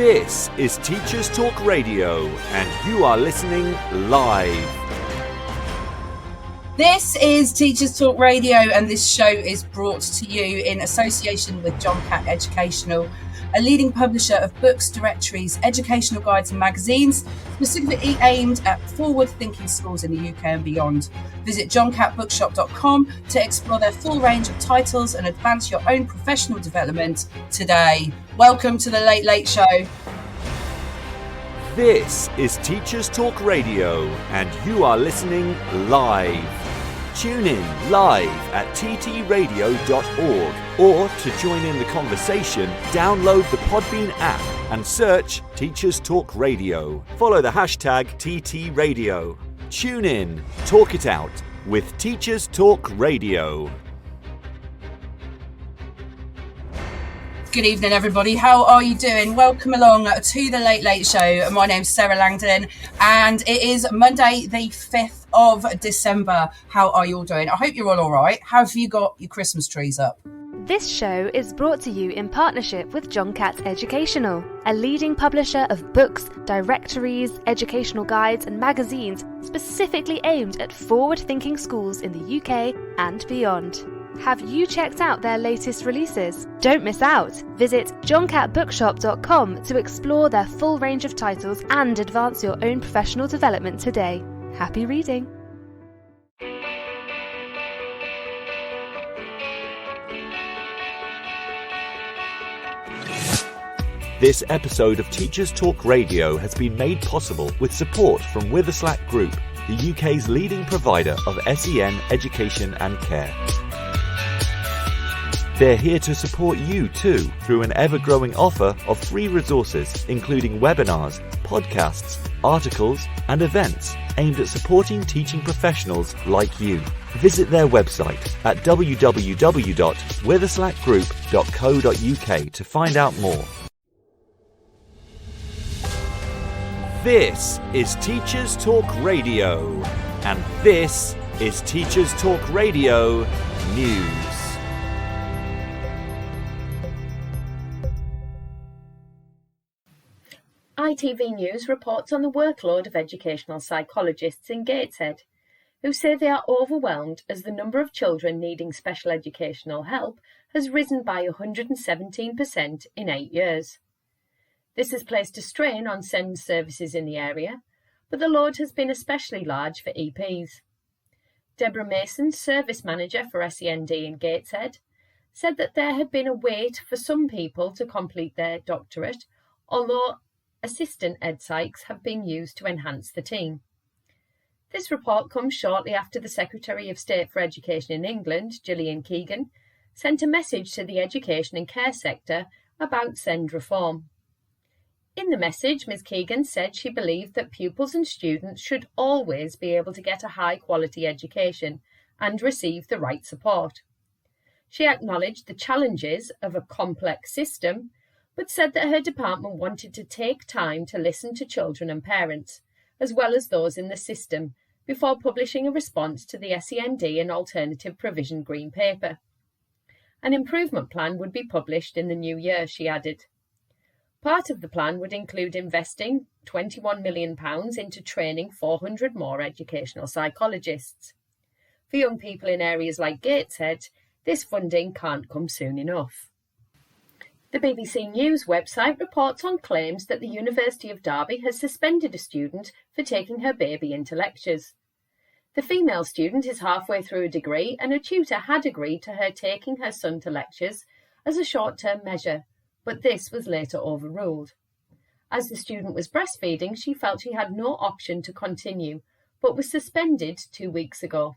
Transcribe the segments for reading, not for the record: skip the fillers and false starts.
This is Teachers Talk Radio, and you are listening live. This is Teachers Talk Radio, and this show is brought to you in association with John Catt Educational, a leading publisher of books, directories, educational guides and magazines, specifically aimed at forward-thinking schools in the UK and beyond. Visit johncattbookshop.com to explore their full range of titles and advance your own professional development today. Welcome to the Late Late Show. This is Teachers Talk Radio, and you are listening live. Tune in live at ttradio.org, or to join in the conversation, download the Podbean app and search Teachers Talk Radio. Follow the hashtag TTRadio. Tune in, talk it out with Teachers Talk Radio. Good evening, everybody. How are you doing? Welcome along to the Late Late Show. My name's Sarah Langdon, and it is Monday, the 5th of December. How are you all doing? I hope you're all right. Have you got your Christmas trees up? This show is brought to you in partnership with John Catt Educational, a leading publisher of books, directories, educational guides and magazines specifically aimed at forward-thinking schools in the UK and beyond. Have you checked out their latest releases? Don't miss out! Visit johncattbookshop.com to explore their full range of titles and advance your own professional development today. Happy reading! This episode of Teachers Talk Radio has been made possible with support from Witherslack Group, the UK's leading provider of SEN education and care. They're here to support you too through an ever-growing offer of free resources, including webinars, podcasts, articles, and events aimed at supporting teaching professionals like you. Visit their website at www.witherslackgroup.co.uk to find out more. This is Teachers Talk Radio, and this is Teachers Talk Radio News. ITV News reports on the workload of educational psychologists in Gateshead, who say they are overwhelmed as the number of children needing special educational help has risen by 117% in 8 years. This has placed a strain on SEND services in the area, but the load has been especially large for EPs. Deborah Mason, Service Manager for SEND in Gateshead, said that there had been a wait for some people to complete their doctorate, although assistant ed psychs have been used to enhance the team. This report comes shortly after the Secretary of State for Education in England, Gillian Keegan, sent a message to the education and care sector about SEND reform. In the message, Ms Keegan said she believed that pupils and students should always be able to get a high-quality education and receive the right support. She acknowledged the challenges of a complex system, but said that her department wanted to take time to listen to children and parents, as well as those in the system, before publishing a response to the SEND and Alternative Provision Green Paper. An improvement plan would be published in the new year, she added. Part of the plan would include investing £21 million into training 400 more educational psychologists. For young people in areas like Gateshead, this funding can't come soon enough. The BBC News website reports on claims that the University of Derby has suspended a student for taking her baby into lectures. The female student is halfway through a degree, and a tutor had agreed to her taking her son to lectures as a short-term measure, but this was later overruled. As the student was breastfeeding, she felt she had no option to continue, but was suspended 2 weeks ago.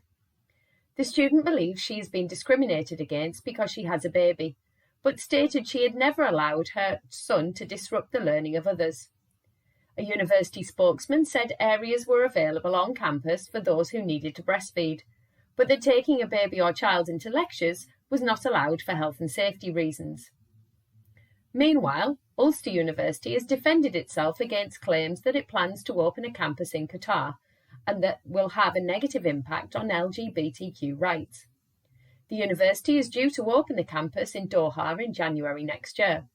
The student believes she has been discriminated against because she has a baby, but stated she had never allowed her son to disrupt the learning of others. A university spokesman said areas were available on campus for those who needed to breastfeed, but that taking a baby or child into lectures was not allowed for health and safety reasons. Meanwhile, Ulster University has defended itself against claims that it plans to open a campus in Qatar and that will have a negative impact on LGBTQ rights. The university is due to open the campus in Doha in January next year.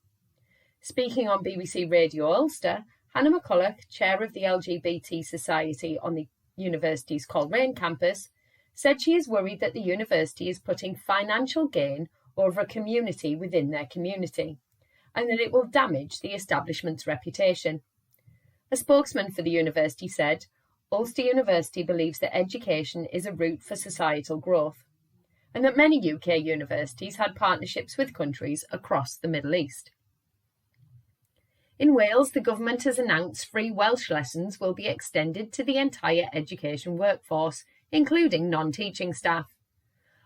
Speaking on BBC Radio Ulster, Hannah McCulloch, chair of the LGBT Society on the university's Coleraine campus, said she is worried that the university is putting financial gain over a community within their community, and that it will damage the establishment's reputation. A spokesman for the university said, Ulster University believes that education is a route for societal growth, and that many UK universities had partnerships with countries across the Middle East. In Wales, the government has announced free Welsh lessons will be extended to the entire education workforce, including non-teaching staff.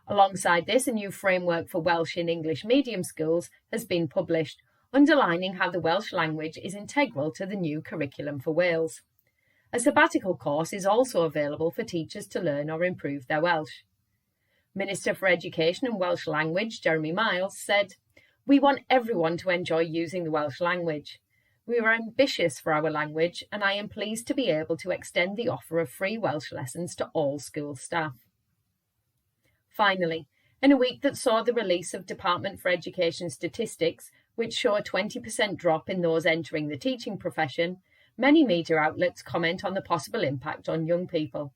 Alongside this, a new framework for Welsh in English medium schools has been published, underlining how the Welsh language is integral to the new curriculum for Wales. A sabbatical course is also available for teachers to learn or improve their Welsh. Minister for Education and Welsh Language, Jeremy Miles, said, "We want everyone to enjoy using the Welsh language. We are ambitious for our language, and I am pleased to be able to extend the offer of free Welsh lessons to all school staff." Finally, in a week that saw the release of Department for Education statistics, which show a 20% drop in those entering the teaching profession, many media outlets comment on the possible impact on young people.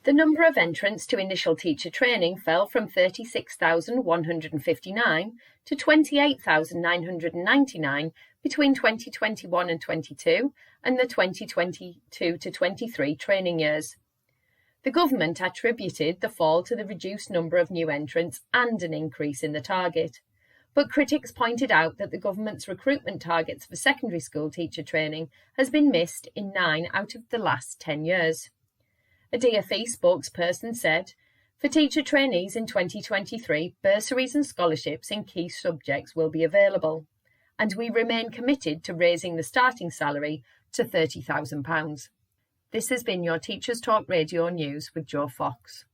The number of entrants to initial teacher training fell from 36,159 to 28,999 between 2021 and 22 and the 2022 to 23 training years. The government attributed the fall to the reduced number of new entrants and an increase in the target. But critics pointed out that the government's recruitment targets for secondary school teacher training has been missed in 9 out of the last 10 years. A DfE spokesperson said, "For teacher trainees in 2023, bursaries and scholarships in key subjects will be available, and we remain committed to raising the starting salary to £30,000. This has been your Teachers Talk Radio News with Joe Fox.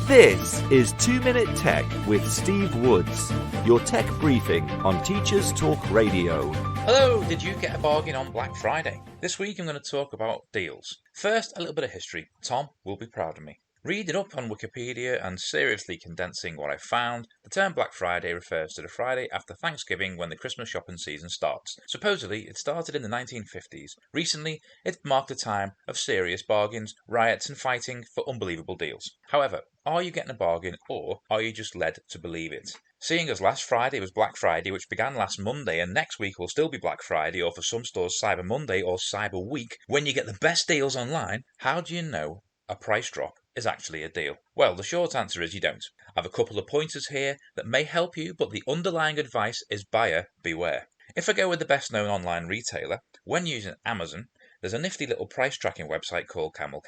This is 2 Minute Tech with Steve Woods, your tech briefing on Teachers Talk Radio. Hello, did you get a bargain on Black Friday? This week I'm going to talk about deals. First, a little bit of history. Tom will be proud of me. Reading up on Wikipedia and seriously condensing what I found, the term Black Friday refers to the Friday after Thanksgiving when the Christmas shopping season starts. Supposedly, it started in the 1950s. Recently, it marked a time of serious bargains, riots and fighting for unbelievable deals. However, are you getting a bargain or are you just led to believe it? Seeing as last Friday was Black Friday, which began last Monday, and next week will still be Black Friday, or for some stores Cyber Monday or Cyber Week, when you get the best deals online, how do you know a price drop is actually a deal? Well, the short answer is you don't. I have a couple of pointers here that may help you, but the underlying advice is buyer beware. If I go with the best known online retailer, when using Amazon, there's a nifty little price tracking website called Camel.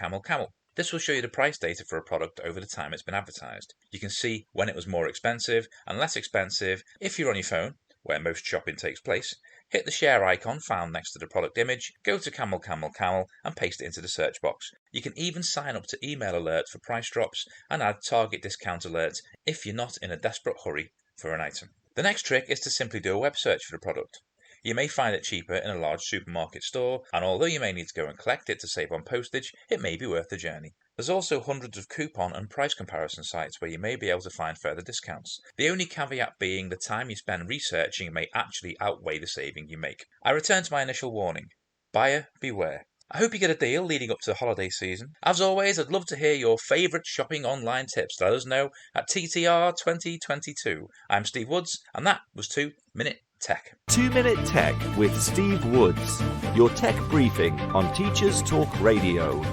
This will show you the price data for a product over the time it's been advertised. You can see when it was more expensive and less expensive. If you're on your phone, where most shopping takes place, hit the share icon found next to the product image, go to Camel and paste it into the search box. You can even sign up to email alerts for price drops and add target discount alerts if you're not in a desperate hurry for an item. The next trick is to simply do a web search for the product. You may find it cheaper in a large supermarket store, and although you may need to go and collect it to save on postage, it may be worth the journey. There's also hundreds of coupon and price comparison sites where you may be able to find further discounts. The only caveat being the time you spend researching may actually outweigh the saving you make. I return to my initial warning. Buyer beware. I hope you get a deal leading up to the holiday season. As always, I'd love to hear your favourite shopping online tips. Let us know at TTR 2022. I'm Steve Woods, and that was 2 Minute Tech. 2 Minute Tech with Steve Woods, your tech briefing on Teachers Talk Radio.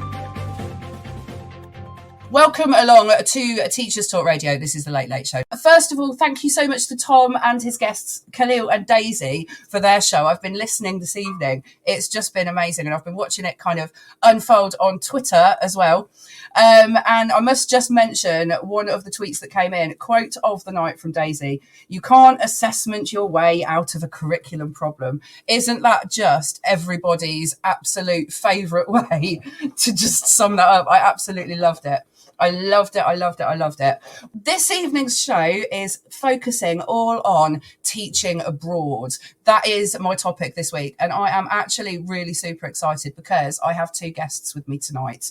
Welcome along to Teachers Talk Radio. This is the Late Late Show. First of all, thank you so much to Tom and his guests, Khalil and Daisy, for their show. I've been listening this evening. It's just been amazing, and I've been watching it kind of unfold on Twitter as well. And I must just mention one of the tweets that came in, quote of the night from Daisy: "You can't assessment your way out of a curriculum problem." Isn't that just everybody's absolute favourite way to just sum that up? I absolutely loved it. I loved it. This evening's show is focusing all on teaching abroad. That is my topic this week, and I am actually really super excited because I have 2 guests with me tonight.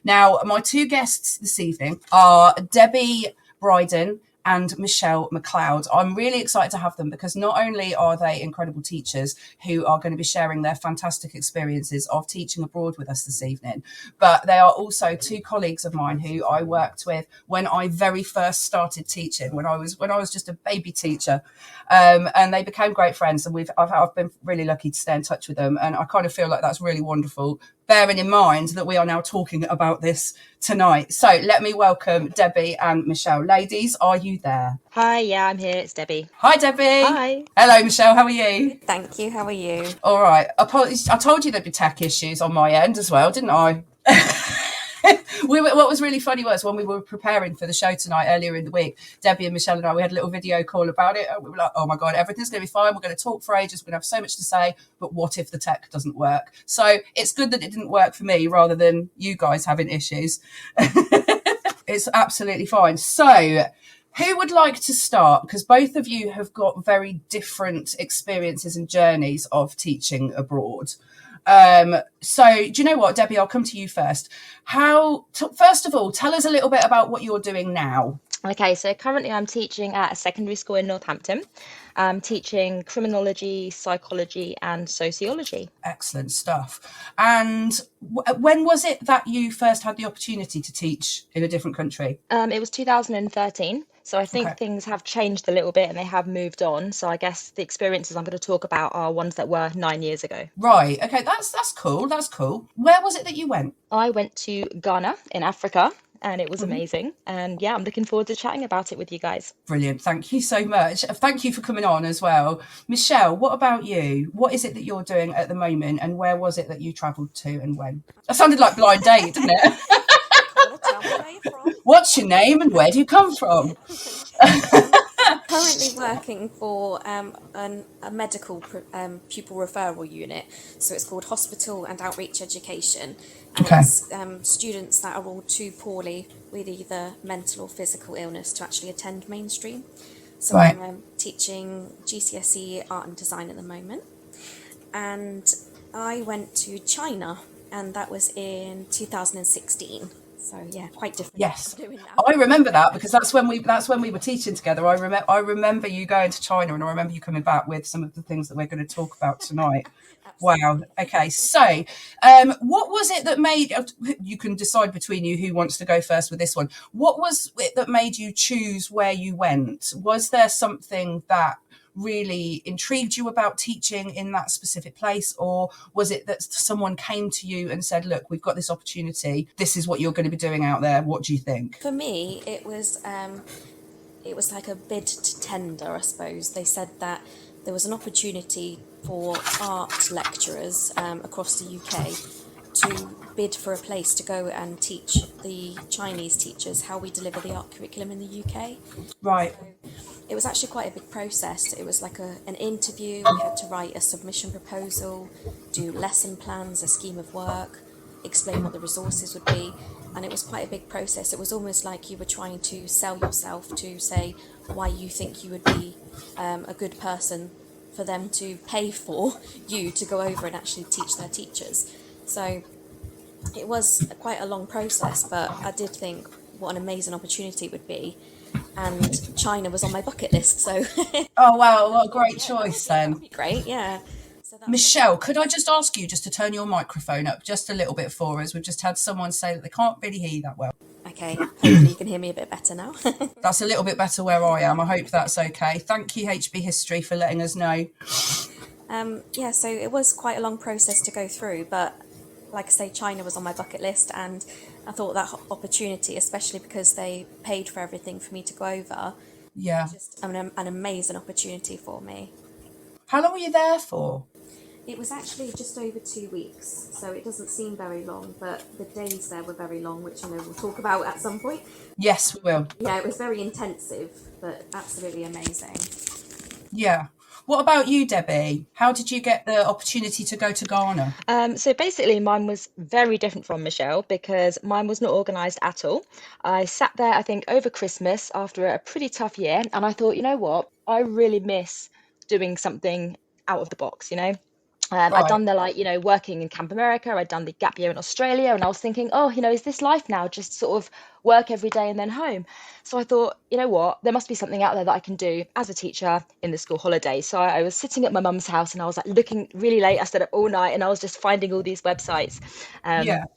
Now, my 2 guests this evening are Debbie Bryden and Michelle McLeod. I'm really excited to have them because not only are they incredible teachers who are going to be sharing their fantastic experiences of teaching abroad with us this evening, but they are also two colleagues of mine who I worked with when I very first started teaching, when I was just a baby teacher, and they became great friends, and I've been really lucky to stay in touch with them, and I kind of feel like that's really wonderful, bearing in mind that we are now talking about this tonight. So let me welcome Debbie and Michelle. Ladies, are you there? Hi, yeah, I'm here. It's Debbie. Hi, Debbie. Hi. Hello, Michelle. How are you? Thank you. How are you? All right. Apologies. I told you there'd be tech issues on my end as well, didn't I? What was really funny was when we were preparing for the show tonight earlier in the week, Debbie and Michelle and I, we had a little video call about it. And we were like, oh my God, everything's going to be fine. We're going to talk for ages. We're going to have so much to say. But what if the tech doesn't work? So it's good that it didn't work for me rather than you guys having issues. It's absolutely fine. So who would like to start? Because both of you have got very different experiences and journeys of teaching abroad. So do you know what, Debbie, I'll come to you first. First of all, tell us a little bit about what you're doing now. Okay, so currently I'm teaching at a secondary school in Northampton. I'm teaching criminology, psychology, and sociology. Excellent stuff. And when was it that you first had the opportunity to teach in a different country? It was 2013. So I think things have changed a little bit and they have moved on. So I guess the experiences I'm going to talk about are ones that were 9 years ago. Right. Okay. That's cool. That's cool. Where was it that you went? I went to Ghana in Africa. And it was amazing. And yeah, I'm looking forward to chatting about it with you guys. Brilliant. Thank you so much. Thank you for coming on as well. Michelle, what about you? What is it that you're doing at the moment? And where was it that you travelled to and when? That sounded like Blind Date, didn't it? Tell me where you're from. What's your name and where do you come from? Currently working for a medical pupil referral unit. So it's called Hospital and Outreach Education. And it's students that are all too poorly with either mental or physical illness to actually attend mainstream. So I'm teaching GCSE art and design at the moment. And I went to China, and that was in 2016. So yeah, quite different. Yes, I remember that because that's when we were teaching together. I remember you going to China, and I remember you coming back with some of the things that we're going to talk about tonight. Wow. Okay. So, what was it that made you can decide between you who wants to go first with this one? What was it that made you choose where you went? Was there something that really intrigued you about teaching in that specific place, or was it that someone came to you and said, look, we've got this opportunity, this is what you're going to be doing out there, what do you think? For me, it was like a bid to tender, I suppose. They said that there was an opportunity for art lecturers across the UK to bid for a place to go and teach the Chinese teachers how we deliver the art curriculum in the UK. Right. So it was actually quite a big process. It was like an interview. We had to write a submission proposal, do lesson plans, a scheme of work, explain what the resources would be. And it was quite a big process. It was almost like you were trying to sell yourself to say why you think you would be a good person for them to pay for you to go over and actually teach their teachers. So it was quite a long process, but I did think what an amazing opportunity it would be. And China was on my bucket list, so... Oh, wow, what a great choice then. That'd be great, yeah. So Michelle, could I just ask you just to turn your microphone up just a little bit for us? We've just had someone say that they can't really hear you that well. Okay, hopefully you can hear me a bit better now. That's a little bit better where I am. I hope that's okay. Thank you, HB History, for letting us know. Yeah, so it was quite a long process to go through, but like I say, China was on my bucket list, and I thought that opportunity, especially because they paid for everything for me to go over, just an amazing opportunity for me. How long were you there for? It was actually just over 2 weeks, so it doesn't seem very long, but the days there were very long, which I know we'll talk about at some point. Yes, we will. Yeah, it was very intensive, but absolutely amazing. Yeah. What about you, Debbie? How did you get the opportunity to go to Ghana? So basically mine was very different from Michelle because mine was not organised at all. I sat there, I think, over Christmas after a pretty tough year, and I thought, you know what, I really miss doing something out of the box, you know. I'd done the working in Camp America, I'd done the gap year in Australia, and I was thinking, oh, is this life now just sort of work every day and then home. So I thought, you know what, there must be something out there that I can do as a teacher in the school holidays. So I was sitting at my mum's house and I was like looking really late. I stayed up all night and I was just finding all these websites.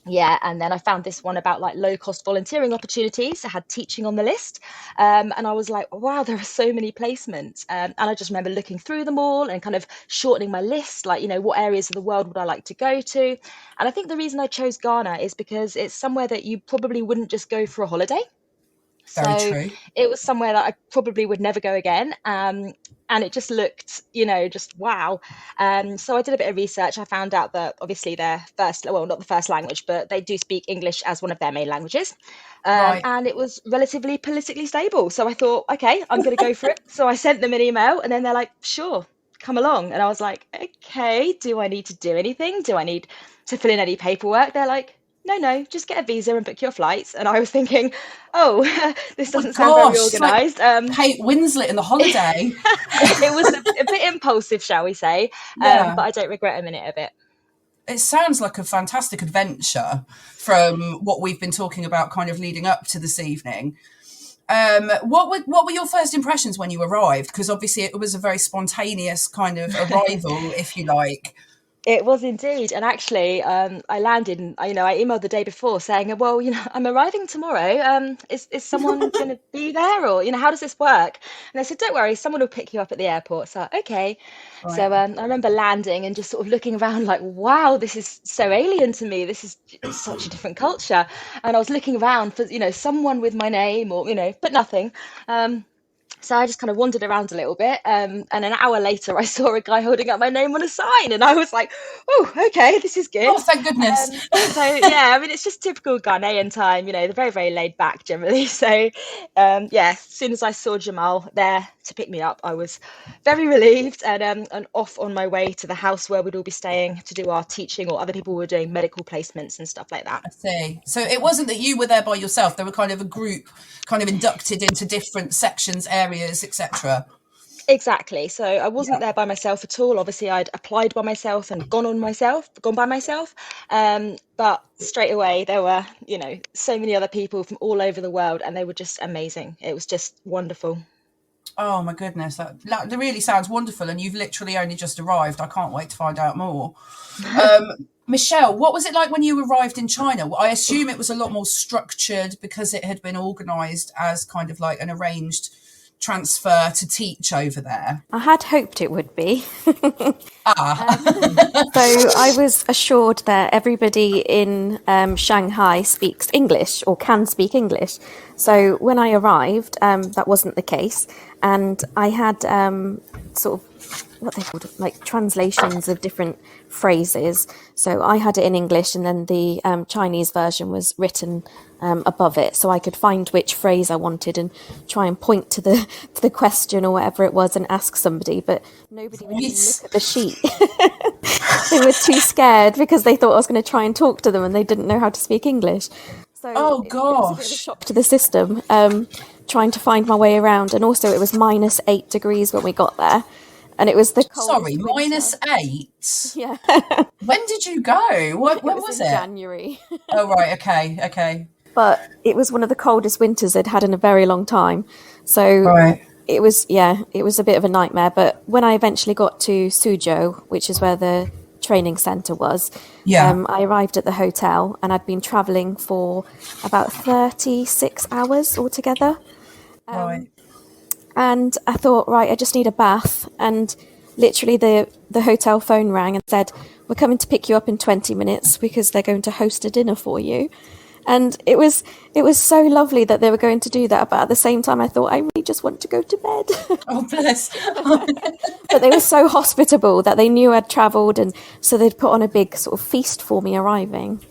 Yeah, and then I found this one about like low cost volunteering opportunities. I had teaching on the list, and I was like, wow, there are so many placements. And I just remember looking through them all and kind of shortening my list, like, you know, what areas of the world would I like to go to? And I think the reason I chose Ghana is because it's somewhere that you probably wouldn't just go for a holiday. Very So true. it was somewhere that I probably would never go again. And it just looked, you know, just wow. So I did a bit of research. I found out that obviously their first, well, not the first language, but they do speak English as one of their main languages. Right. And it was relatively politically stable. So I thought, okay, I'm going to go for it. So I sent them an email and then they're like, sure, come along. And I was like, okay, do I need to do anything? Do I need to fill in any paperwork? They're like, no, just get a visa and book your flights. And I was thinking, oh, this doesn't sound very Gosh, it's like organised. Kate Winslet in The Holiday. It was a bit impulsive, shall we say, Yeah. but I don't regret a minute of it. It sounds like a fantastic adventure from what we've been talking about kind of leading up to this evening. What were your first impressions when you arrived? Because obviously it was a very spontaneous kind of arrival, if you like. It was indeed. And actually, I landed and, you know, I emailed the day before saying, well, you know, I'm arriving tomorrow. Is someone going to be there, or, you know, how does this work? And they said, don't worry, someone will pick you up at the airport. So, okay. Right. So I remember landing and just sort of looking around like, wow, this is so alien to me. This is such a different culture. And I was looking around for, you know, someone with my name or, you know, but nothing. So I just kind of wandered around a little bit, and an hour later I saw a guy holding up my name on a sign, and I was like, oh, okay, this is good. Oh, thank goodness. So yeah, I mean, it's just typical Ghanaian time, you know, they're very, very laid back generally. So yeah, as soon as I saw Jamal there to pick me up, I was very relieved, and off on my way to the house where we'd all be staying to do our teaching, or other people were doing medical placements and stuff like that. I see. So it wasn't that you were there by yourself. There were kind of a group kind of inducted into different sections, areas, etc. Exactly. So I wasn't there by myself at all. Obviously, I'd applied by myself and gone by myself. But straight away, there were, you know, so many other people from all over the world, and they were just amazing. It was just wonderful. Oh my goodness, that really sounds wonderful, and you've literally only just arrived. I can't wait to find out more. Michelle, what was it like when you arrived in China? I assume it was a lot more structured because it had been organised as kind of like an arranged transfer to teach over there. I had hoped it would be. So I was assured that everybody in Shanghai speaks English or can speak English. So when I arrived, that wasn't the case. And I had sort of what they called like translations of different phrases. So I had it in English, and then the Chinese version was written above it, so I could find which phrase I wanted and try and point to the question or whatever it was and ask somebody. But nobody would even look at the sheet. They were too scared because they thought I was going to try and talk to them, and they didn't know how to speak English. So it was a bit of a shock to the system, trying to find my way around. And also it was -8 degrees when we got there. And it was the coldest Sorry, winter. -8? Yeah. When did you go? When was it? January. Oh, right, okay. But it was one of the coldest winters they'd had in a very long time. So Right. it was a bit of a nightmare. But when I eventually got to Suzhou, which is where the training centre was, I arrived at the hotel, and I'd been travelling for about 36 hours altogether. Right. And I thought, right, I just need a bath. And literally the hotel phone rang and said, we're coming to pick you up in 20 minutes because they're going to host a dinner for you. And it was so lovely that they were going to do that. But at the same time, I thought, I really just want to go to bed. Oh, bless. But they were so hospitable that they knew I'd travelled. And so they'd put on a big sort of feast for me arriving.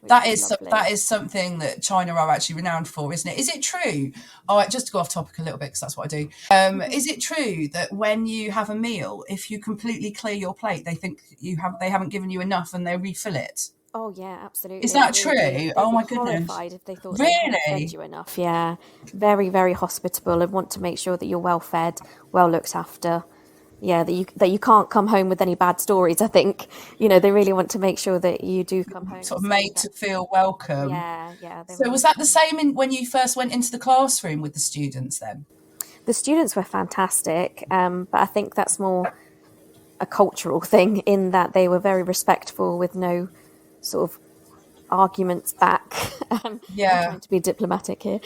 That is something that China are actually renowned for, isn't it? Is it true? Oh, just to go off topic a little bit, because that's what I do. Is it true that when you have a meal, if you completely clear your plate, they think they haven't given you enough and they refill it? Oh yeah, absolutely. Is that true? They'd Oh be my goodness! horrified if they thought they hadn't fed you enough. Yeah, very, very hospitable, and want to make sure that you're well fed, well looked after. yeah, that you can't come home with any bad stories. I think, they really want to make sure that you do come home Sort of saying made to that. feel welcome. Yeah, they So were was that the lovely. same when you first went into the classroom with the students then? The students were fantastic, but I think that's more a cultural thing in that they were very respectful with no sort of arguments back. I'm Yeah, trying to be diplomatic here.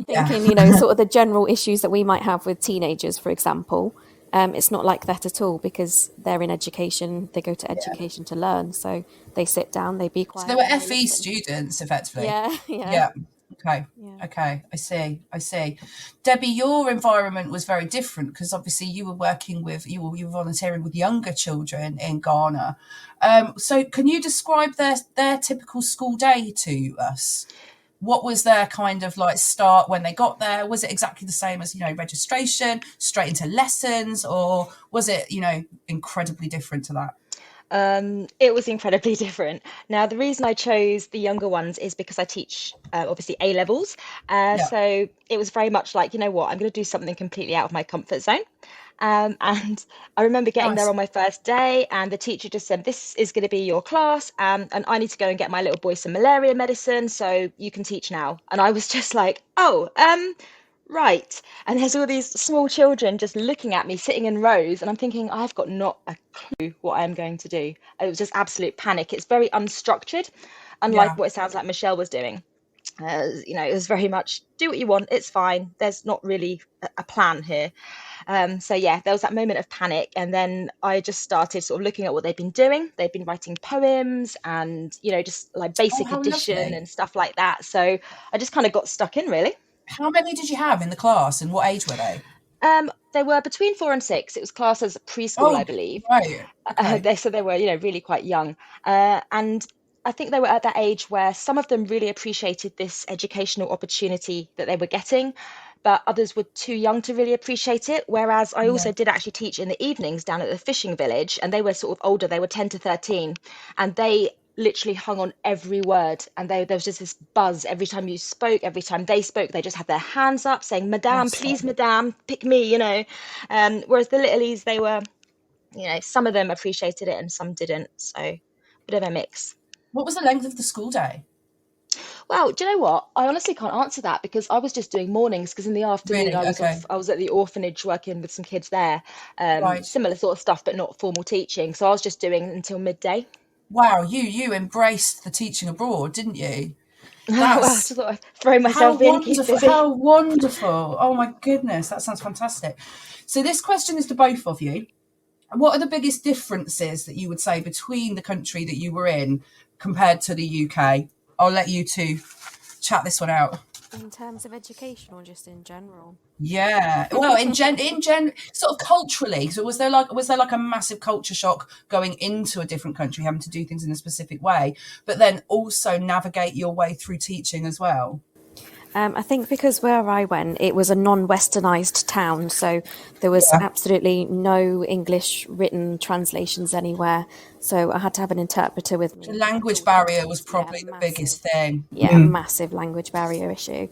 yeah, Thinking, sort of the general issues that we might have with teenagers, for example. It's not like that at all because they're in education. They go to yeah. education to learn. So they sit down, they be So they quiet, were and they FE listen. students, effectively. Yeah, yeah, Yeah. Okay. yeah. Okay. I see. Debbie, your environment was very different because obviously you were you were volunteering with younger children in Ghana. So can you describe their typical school day to us? What was their kind of like start when they got there? Was it exactly the same as, registration, straight into lessons, or was it, incredibly different to that? It was incredibly different. Now, the reason I chose the younger ones is because I teach obviously A levels. Yeah. So it was very much like, you know what, I'm going to do something completely out of my comfort zone. And I remember getting there Nice. on my first day, and the teacher just said, "This is going to be your class, and I need to go and get my little boy some malaria medicine, so you can teach now." And I was just like, "Oh, right." And there's all these small children just looking at me, sitting in rows, and I'm thinking, I've got not a clue what I'm going to do. It was just absolute panic. It's very unstructured, unlike Yeah. what it sounds like Michelle was doing. It was very much do what you want, it's fine. There's not really a plan here. So yeah, there was that moment of panic, and then I just started sort of looking at what they've been doing. They've been writing poems and just like Oh, basic how addition lovely. and stuff like that. So I just kind of got stuck in really. How many did you have in the class and what age were they? They were between 4 and 6. It was classed as preschool, I Oh, believe. right. Okay. They were really quite young, and I think they were at that age where some of them really appreciated this educational opportunity that they were getting, but others were too young to really appreciate it. Whereas I Yeah. also did actually teach in the evenings down at the fishing village, and they were sort of older. They were 10 to 13, and they literally hung on every word, and there was just this buzz every time you spoke, every time they spoke. They just had their hands up saying, "Madame, Bless please, them. madame, pick me." Whereas the littlies, they were, some of them appreciated it and some didn't. So a bit of a mix. What was the length of the school day? Well, do you know what? I honestly can't answer that because I was just doing mornings, because in the afternoon Really? Okay. I was at the orphanage working with some kids there. Right. Similar sort of stuff, but not formal teaching. So I was just doing until midday. Wow, you embraced the teaching abroad, didn't you? Well, I That's just thought I'd throw how myself in, keep wonderful. busy. How wonderful. Oh my goodness, that sounds fantastic. So this question is to both of you. What are the biggest differences that you would say between the country that you were in compared to the UK? I'll let you two chat this one out. In terms of education or just in general? Yeah. Well, sort of culturally. So was there like a massive culture shock going into a different country, having to do things in a specific way, but then also navigate your way through teaching as well? I think because where I went, it was a non-westernized town, so there was Yeah. absolutely no English written translations anywhere. So I had to have an interpreter with me The at language all barrier was times. Yeah, probably the massive. biggest thing. Yeah, massive language barrier issue.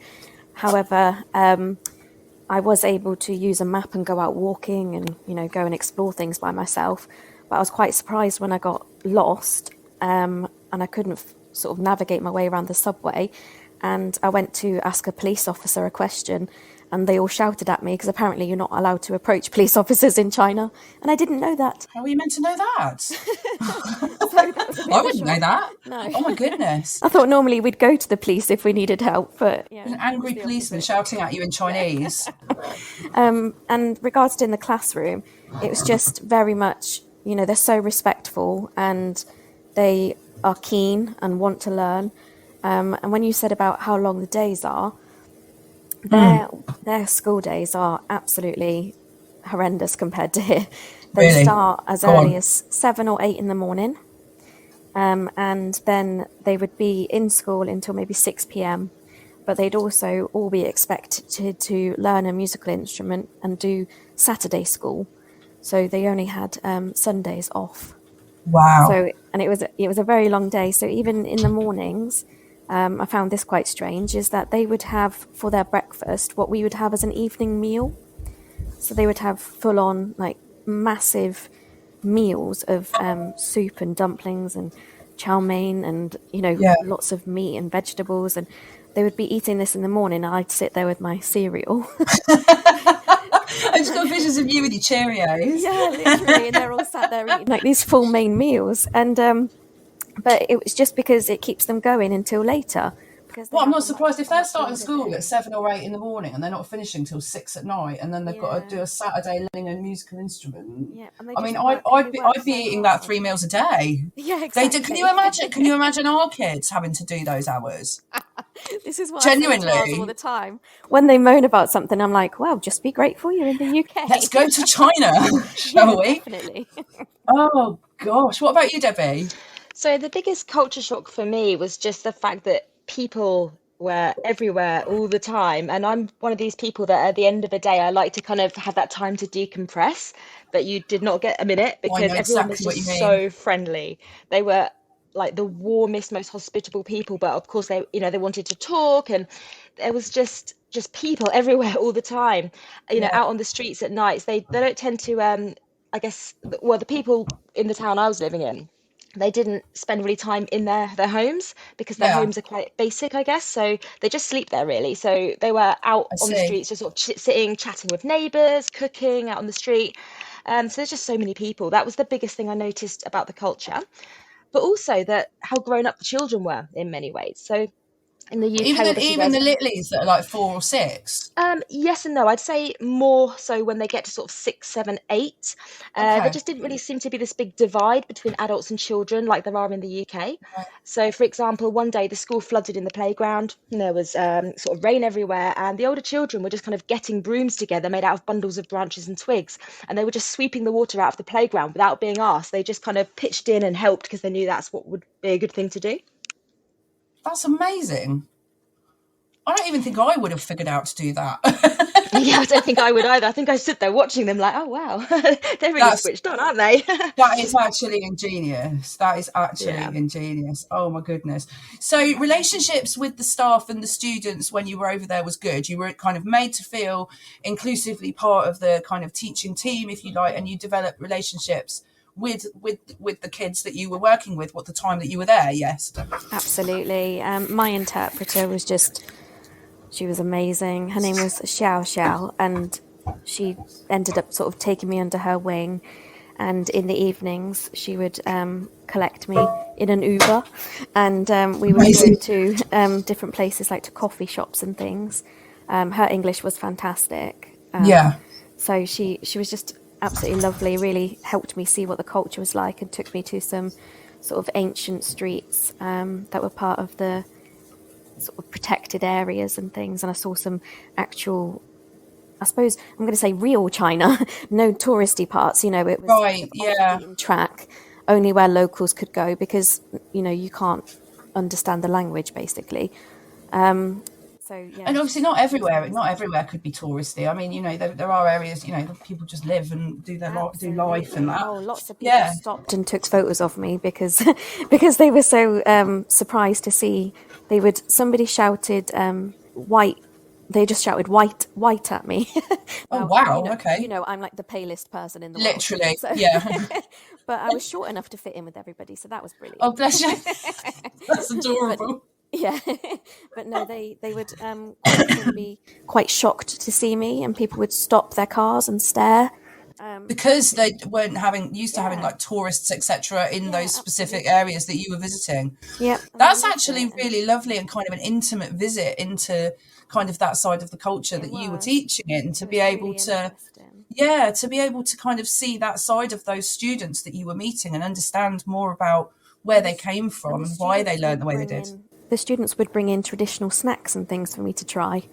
However, I was able to use a map and go out walking and, go and explore things by myself. But I was quite surprised when I got lost, and I couldn't sort of navigate my way around the subway. And I went to ask a police officer a question, and they all shouted at me because apparently you're not allowed to approach police officers in China. And I didn't know that. How are you meant to know that? So that was a bit I of a wouldn't know shock. that. No. Oh my goodness. I thought normally we'd go to the police if we needed help, but yeah. An it was angry the policeman opposite. shouting at you in Chinese. And regarded in the classroom, it was just very much, they're so respectful and they are keen and want to learn. And when you said about how long the days are, their school days are absolutely horrendous compared to here. They Really? start as Go early on. as 7 or 8 in the morning, and then they would be in school until maybe 6 p.m. But they'd also all be expected to learn a musical instrument and do Saturday school. So they only had Sundays off. Wow. So, and it was a very long day. So even in the mornings, I found this quite strange, is that they would have for their breakfast what we would have as an evening meal. So they would have full on like massive meals of soup and dumplings and chow mein and, lots of meat and vegetables. And they would be eating this in the morning, and I'd sit there with my cereal. I just got visions of you with your Cheerios. Yeah, literally. And they're all sat there eating like these full main meals. And but it was just because it keeps them going until later. Well, I'm not surprised if they're starting school at 7 or 8 in the morning and they're not finishing till 6 at night, and then they've got to do a Saturday learning a musical instrument. Yeah, I mean, I'd be eating that 3 meals a day. Yeah, exactly. Can you imagine? Can you imagine our kids having to do those hours? This is what Genuinely I say to all the time. When they moan about something, I'm like, well, just be grateful you're in the UK. Let's go to China, shall we? Definitely. Oh gosh, what about you, Debbie? So the biggest culture shock for me was just the fact that people were everywhere all the time. And I'm one of these people that at the end of the day, I like to kind of have that time to decompress, but you did not get a minute because everyone was just so friendly. They were like the warmest, most hospitable people, but of course they wanted to talk, and there was just people everywhere all the time, out on the streets at nights. They don't tend to, I guess, well, the people in the town I was living in, they didn't spend really time in their homes because their homes are quite basic, I guess. So they just sleep there really. So they were out on the streets, just sort of sitting, chatting with neighbours, cooking out on the street. So there's just so many people. That was the biggest thing I noticed about the culture, but also that how grown up the children were in many ways. So in the UK, even the littlies that are like 4 or 6. Yes and no. I'd say more so when they get to sort of 6, 7, 8. There just didn't really seem to be this big divide between adults and children like there are in the UK. Right. So, for example, one day the school flooded in the playground, and there was sort of rain everywhere, and the older children were just kind of getting brooms together made out of bundles of branches and twigs, and they were just sweeping the water out of the playground without being asked. They just kind of pitched in and helped because they knew that's what would be a good thing to do. That's amazing. I don't even think I would have figured out to do that. Yeah, I don't think I would either. I think I stood there watching them like, oh, wow, they're really switched on, aren't they? That is actually ingenious. That is actually ingenious. Oh, my goodness. So relationships with the staff and the students when you were over there was good. You were kind of made to feel inclusively part of the kind of teaching team, if you like, and you developed relationships with the kids that you were working with at the time that you were there. Yes, absolutely. My interpreter was she was amazing. Her name was Xiao, and she ended up sort of taking me under her wing, and in the evenings she would collect me in an Uber, and we would go to different places, like to coffee shops and things. Her English was fantastic. So she was just absolutely lovely, really helped me see what the culture was like, and took me to some sort of ancient streets that were part of the sort of protected areas and things. And I saw some actual, I suppose I'm going to say real China, no touristy parts, it was off-the-beaten track, only where locals could go, because, you can't understand the language basically. And obviously not everywhere could be touristy. I mean, there are areas, people just live and do life and that. Oh, lots of people stopped and took photos of me because they were so surprised to see. Somebody shouted white. They just shouted white at me. Oh, wow. Okay. I'm like the palest person in the world. Literally, yeah. But I was short enough to fit in with everybody, so that was brilliant. Oh, bless you. That's adorable. Yeah, but no, they would be quite shocked to see me, and people would stop their cars and stare. Because they weren't used to having like tourists, etc., in those specific areas that you were visiting. Yeah, that's actually really lovely, and kind of an intimate visit into kind of that side of the culture that you were teaching in, to be able to, to be able to kind of see that side of those students that you were meeting and understand more about where they came from and why they learned the way they did. The students would bring in traditional snacks and things for me to try.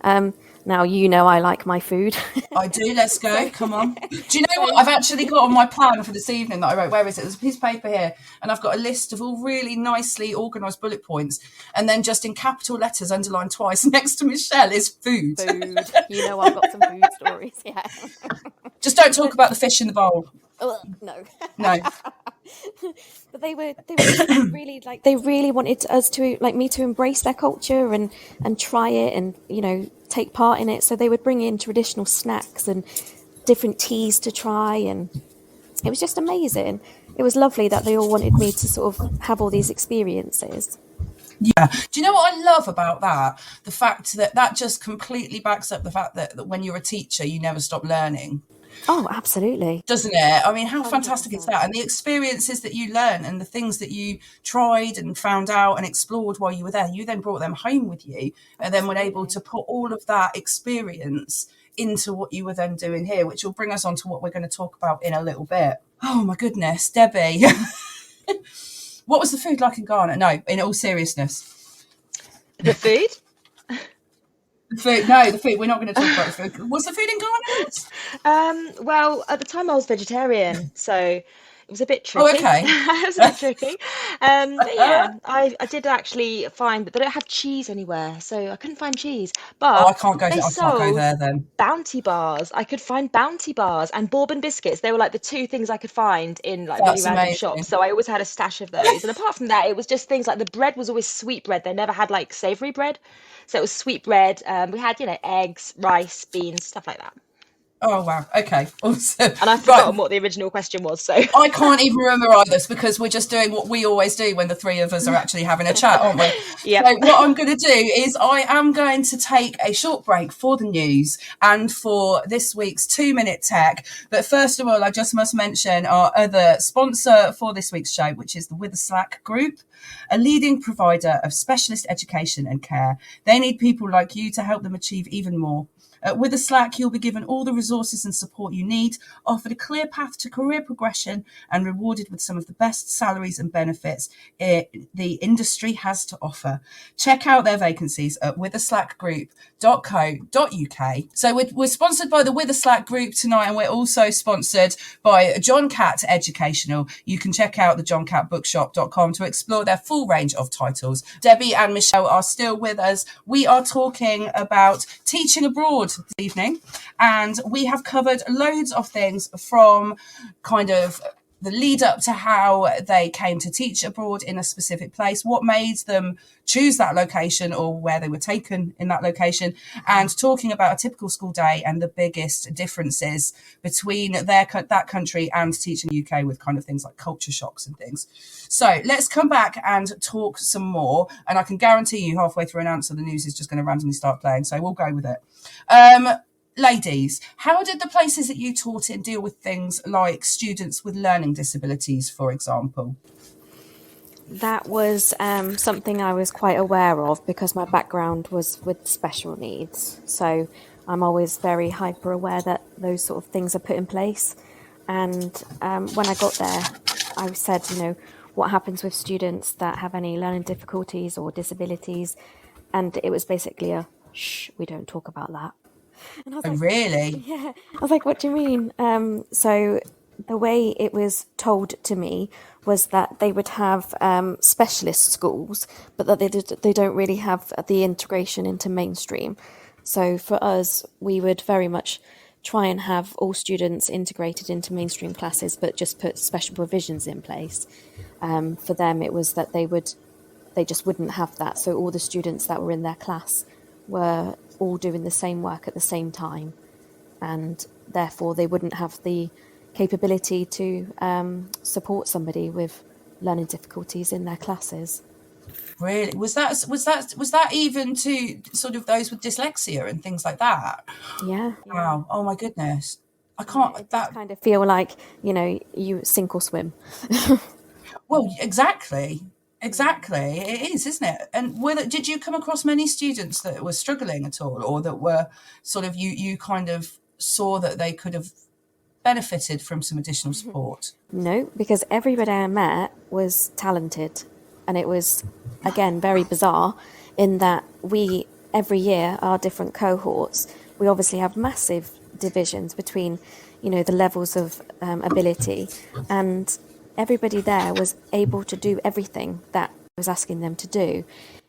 Now, I like my food. I do. Let's go. Come on. Do you know what I've actually got on my plan for this evening that I wrote? Where is it? There's a piece of paper here, and I've got a list of all really nicely organised bullet points, and then just in capital letters underlined twice next to Michelle is food. Food. I've got some food stories. Yeah. Just don't talk about the fish in the bowl. No. But they were really they really wanted us to, me to embrace their culture and try it and take part in it. So they would bring in traditional snacks and different teas to try, and it was just amazing. It was lovely that they all wanted me to sort of have all these experiences. Yeah. Do you know what I love about that? The fact that just completely backs up the fact that when you're a teacher, you never stop learning. Oh, absolutely. Doesn't it? I mean, how 100%. fantastic is that? And the experiences that you learn and the things that you tried and found out and explored while you were there, you then brought them home with you and then were able to put all of that experience into what you were then doing here, which will bring us on to what we're going to talk about in a little bit. Oh my goodness, Debbie. What was the food like in Ghana? No, in all seriousness. The food? The food. No, the food. We're not going to talk about the food. Was the food in Ghana? Well, at the time I was vegetarian, so it was a bit Oh, tricky. okay. It was a bit tricky. But yeah, I did actually find that they don't have cheese anywhere, so I couldn't find cheese. Oh, I But can't go. they I can't go sold there then. Bounty bars. I could find Bounty bars and bourbon biscuits. They were like the two things I could find in like really That's random amazing. shops. So I always had a stash of those. And apart from that, it was just things like the bread was always sweet bread. They never had like savory bread. So it was sweet bread. We had, eggs, rice, beans, stuff like that. Oh, wow. Okay. Awesome. And I've forgotten what the original question was. So I can't even remember either because we're just doing what we always do when the three of us are actually having a chat, aren't we? Yeah. So what I'm going to do is I am going to take a short break for the news and for this week's 2-minute tech. But first of all, I just must mention our other sponsor for this week's show, which is the Witherslack Group, a leading provider of specialist education and care. They need people like you to help them achieve even more. With a Slack, you'll be given all the resources and support you need, offered a clear path to career progression, and rewarded with some of the best salaries and benefits the industry has to offer. Check out their vacancies at witherslackgroup.co.uk. So we're sponsored by the Witherslack Group tonight, and we're also sponsored by John Catt Educational. You can check out the johncattbookshop.com to explore their full range of titles. Debbie and Michelle are still with us. We are talking about teaching abroad this evening, and we have covered loads of things from kind of the lead up to how they came to teach abroad in a specific place, what made them choose that location or where they were taken in that location, and talking about a typical school day and the biggest differences between that country and teaching the UK with kind of things like culture shocks and things. So let's come back and talk some more, and I can guarantee you halfway through an answer the news is just going to randomly start playing, so we'll go with it. Ladies, how did the places that you taught in deal with things like students with learning disabilities, for example? That was something I was quite aware of because my background was with special needs. So I'm always very hyper aware that those sort of things are put in place. And when I got there, I said, what happens with students that have any learning difficulties or disabilities? And it was basically a, shh, we don't talk about that. And I was Oh, like, really? yeah. I was like, what do you mean? So the way it was told to me was that they would have specialist schools, but that they don't really have the integration into mainstream. So for us, we would very much try and have all students integrated into mainstream classes, but just put special provisions in place. For them, it was that they just wouldn't have that. So all the students that were in their class were all doing the same work at the same time, and therefore they wouldn't have the capability to support somebody with learning difficulties in their classes. Really? Was that even to sort of those with dyslexia and things like that? Yeah. Wow. Oh my goodness. I can't. It does kind of feel like you sink or swim. Well, exactly. It is, isn't it? And did you come across many students that were struggling at all, or that were sort of you kind of saw that they could have benefited from some additional support? No, because everybody I met was talented, and it was again very bizarre in that we every year our different cohorts, we obviously have massive divisions between the levels of ability, and everybody there was able to do everything that I was asking them to do,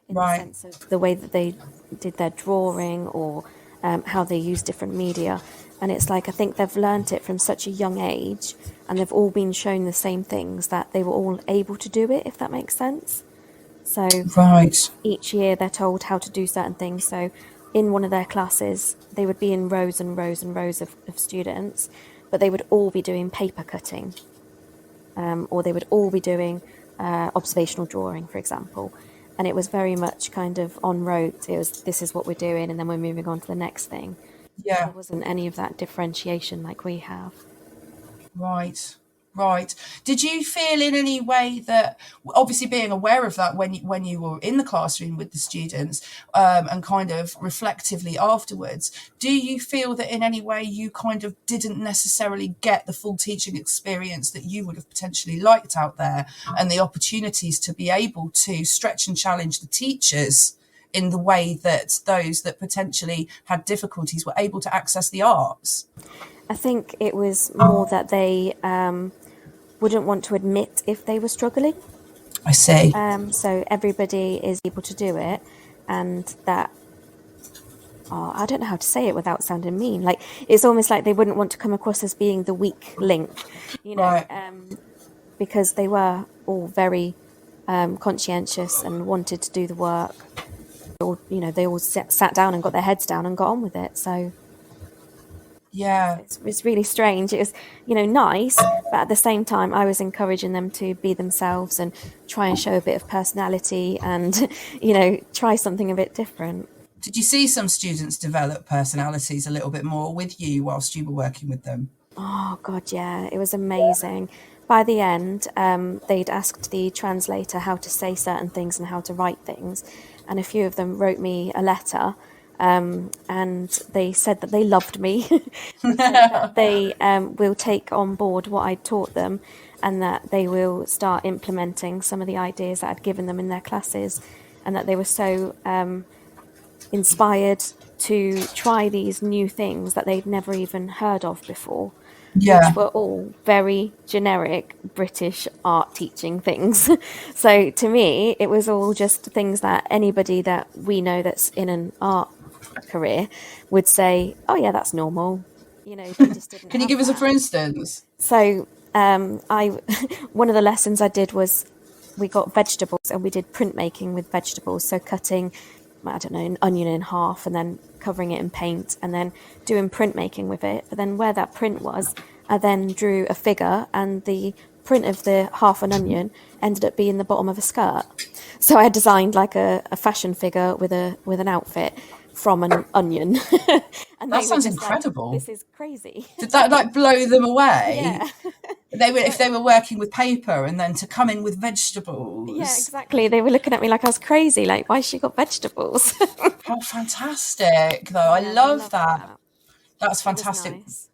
in the sense of the way that they did their drawing or how they use different media. And it's like, I think they've learnt it from such a young age, and they've all been shown the same things, that they were all able to do it, if that makes sense. So each year they're told how to do certain things. So in one of their classes, they would be in rows and rows and rows of students, but they would all be doing paper cutting, or they would all be doing observational drawing, for example. And it was very much kind of on rote. It was, this is what we're doing, and then we're moving on to the next thing. Yeah. There wasn't any of that differentiation like we have. Right. Did you feel in any way that, obviously being aware of that when you were in the classroom with the students, and kind of reflectively afterwards, do you feel that in any way you kind of didn't necessarily get the full teaching experience that you would have potentially liked out there, and the opportunities to be able to stretch and challenge the teachers in the way that those that potentially had difficulties were able to access the arts? I think it was more that they wouldn't want to admit if they were struggling. I see. So everybody is able to do it, and that, I don't know how to say it without sounding mean. Like, it's almost like they wouldn't want to come across as being the weak link, you know, Right. Because they were all very conscientious and wanted to do the work. Or, you know, they all sat down and got their heads down and got on with it. So Yeah. it's really strange. It was, you know, nice, but at the same time, I was encouraging them to be themselves and try and show a bit of personality and, you know, try something a bit different. Did you see some students develop personalities a little bit more with you whilst you were working with them? Oh, God, yeah. It was amazing. By the end, they'd asked the translator how to say certain things and how to write things. And a few of them wrote me a letter, and they said that they loved me. They said that they will take on board what I taught them, and that they will start implementing some of the ideas that I'd given them in their classes, and that they were so inspired to try these new things that they'd never even heard of before. Yeah. Which were all very generic British art teaching things. So to me, it was all just things that anybody that we know that's in an art career would say, oh yeah, that's normal. You know, they just didn't. Can you give us a for instance? So one of the lessons I did was we got vegetables and we did printmaking with vegetables. So cutting, I don't know, an onion in half and then covering it in paint and then doing printmaking with it. But then where that print was, I then drew a figure, and the print of the half an onion ended up being the bottom of a skirt. So I designed like a fashion figure with an outfit from an onion. And that sounds incredible. Like, this is crazy. Did that like blow them away? Yeah. If they were working with paper and then to come in with vegetables. Yeah, exactly. They were looking at me like I was crazy. Like, why has she got vegetables? Oh, fantastic! Though I love that. That's fantastic. Nice.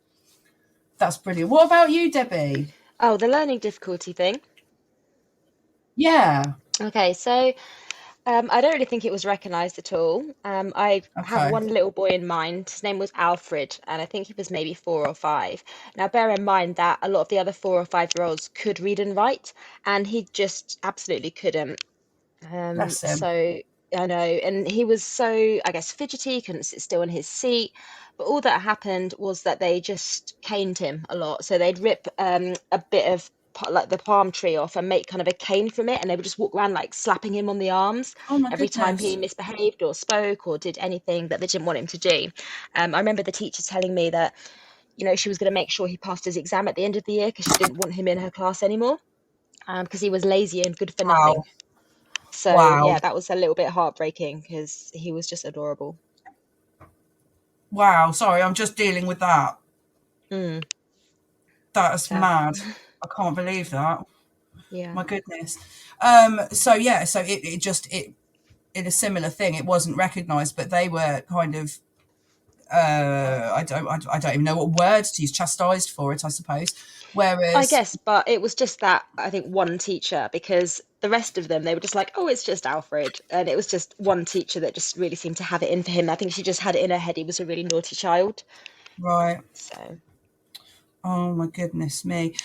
That's brilliant. What about you, Debbie? Oh, the learning difficulty thing. Yeah. Okay, so I don't really think it was recognised at all. I have one little boy in mind. His name was Alfred, and I think he was maybe 4 or 5. Now, bear in mind that a lot of the other 4 or 5-year-olds could read and write, and he just absolutely couldn't. Bless him. So I know, and he was so, I guess, fidgety, couldn't sit still in his seat. But all that happened was that they just caned him a lot. So they'd rip a bit of like the palm tree off and make kind of a cane from it, and they would just walk around like slapping him on the arms every time he misbehaved or spoke or did anything that they didn't want him to do. I remember the teacher telling me that, you know, she was going to make sure he passed his exam at the end of the year because she didn't want him in her class anymore, because he was lazy and good for nothing. So yeah, that was a little bit heartbreaking because he was just adorable. Wow, sorry, I'm just dealing with that. That's mad. I can't believe that. Yeah. My goodness. So it in a similar thing, it wasn't recognised, but they were kind of I don't even know what word to use, chastised for it, I suppose. Whereas I guess, but it was just that, I think, one teacher, because the rest of them, they were just like, oh, it's just Alfred. And it was just one teacher that just really seemed to have it in for him. I think she just had it in her head he was a really naughty child. Right. So. Oh, my goodness me.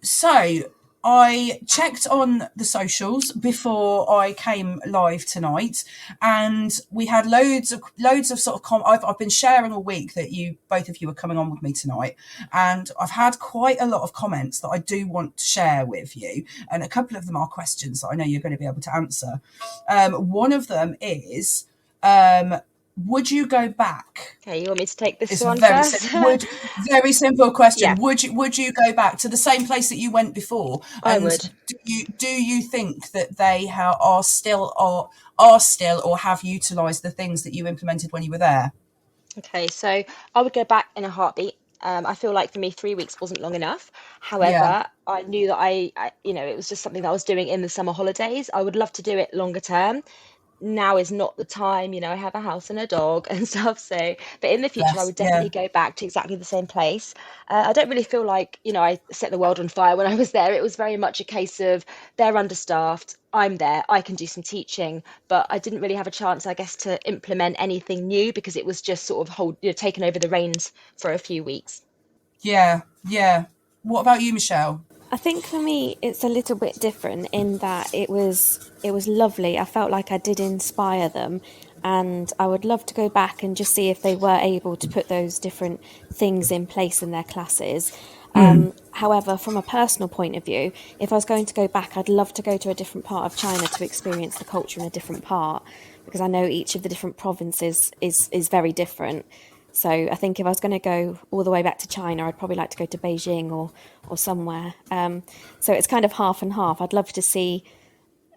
So I checked on the socials before I came live tonight, and we had loads of sort of I've been sharing all week that both of you are coming on with me tonight, and I've had quite a lot of comments that I do want to share with you, and a couple of them are questions that I know you're going to be able to answer. One of them is would you go back? Okay, you want me to take this It's one very first? very simple question. Yeah. Would you go back to the same place that you went before? I And would. do you think that they are still or have utilised the things that you implemented when you were there? Okay, so I would go back in a heartbeat. I feel like for me, 3 weeks wasn't long enough. Yeah. However, I knew that it was just something that I was doing in the summer holidays. I would love to do it longer term. Now is not the time, I have a house and a dog and stuff. So, but in the future, I Yes. would Yeah. definitely go back to exactly the same place. I don't really feel like, I set the world on fire when I was there. It was very much a case of they're understaffed. I'm there. I can do some teaching, but I didn't really have a chance, I guess, to implement anything new because it was just sort of taking over the reins for a few weeks. Yeah. Yeah. What about you, Michelle? I think for me it's a little bit different in that it was lovely. I felt like I did inspire them, and I would love to go back and just see if they were able to put those different things in place in their classes. However, from a personal point of view, if I was going to go back, I'd love to go to a different part of China to experience the culture in a different part, because I know each of the different provinces is very different. So I think if I was going to go all the way back to China, I'd probably like to go to Beijing or somewhere. So it's kind of half and half. I'd love to see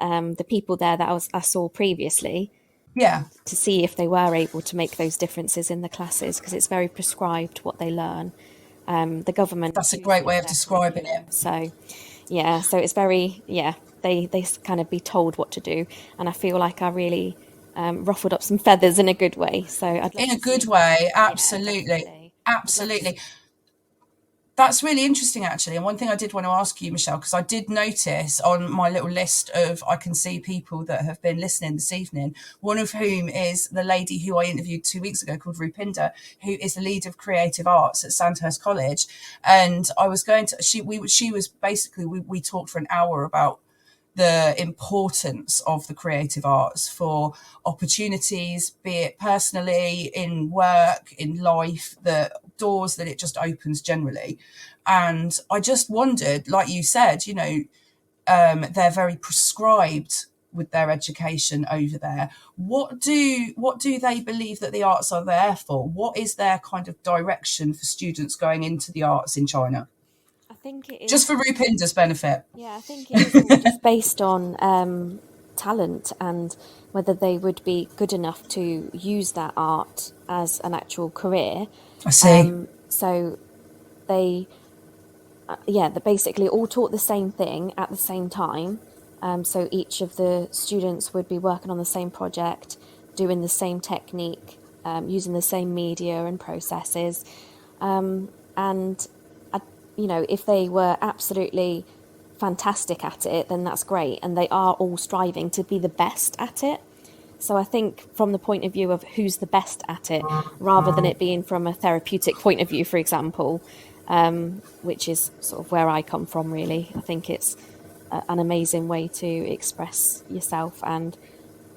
the people there that I saw previously, Yeah. to see if they were able to make those differences in the classes, because it's very prescribed what they learn. The government. That's a great way of describing it. So, yeah, so it's very, they kind of be told what to do. And I feel like I really ruffled up some feathers in a good way. So I'd love In a to good see. way. Yeah, Absolutely. definitely. Absolutely. That's really interesting, actually. And one thing I did want to ask you, Michelle, because I did notice on my little list of, I can see people that have been listening this evening, one of whom is the lady who I interviewed 2 weeks ago called Rupinder, who is the lead of creative arts at Sandhurst College. And I was going to, she was basically, we talked for an hour about the importance of the creative arts for opportunities, be it personally, in work, in life, the doors that it just opens generally. And I just wondered, like you said, they're very prescribed with their education over there. What do they believe that the arts are there for? What is their kind of direction for students going into the arts in China? I think it is Just for Rupinder's benefit. Yeah, I think it is all just based on talent and whether they would be good enough to use that art as an actual career. I see. So they they're basically all taught the same thing at the same time. So each of the students would be working on the same project, doing the same technique, using the same media and processes. And if they were absolutely fantastic at it, then that's great. And they are all striving to be the best at it. So I think from the point of view of who's the best at it, rather than it being from a therapeutic point of view, for example, which is sort of where I come from, really. I think it's an amazing way to express yourself and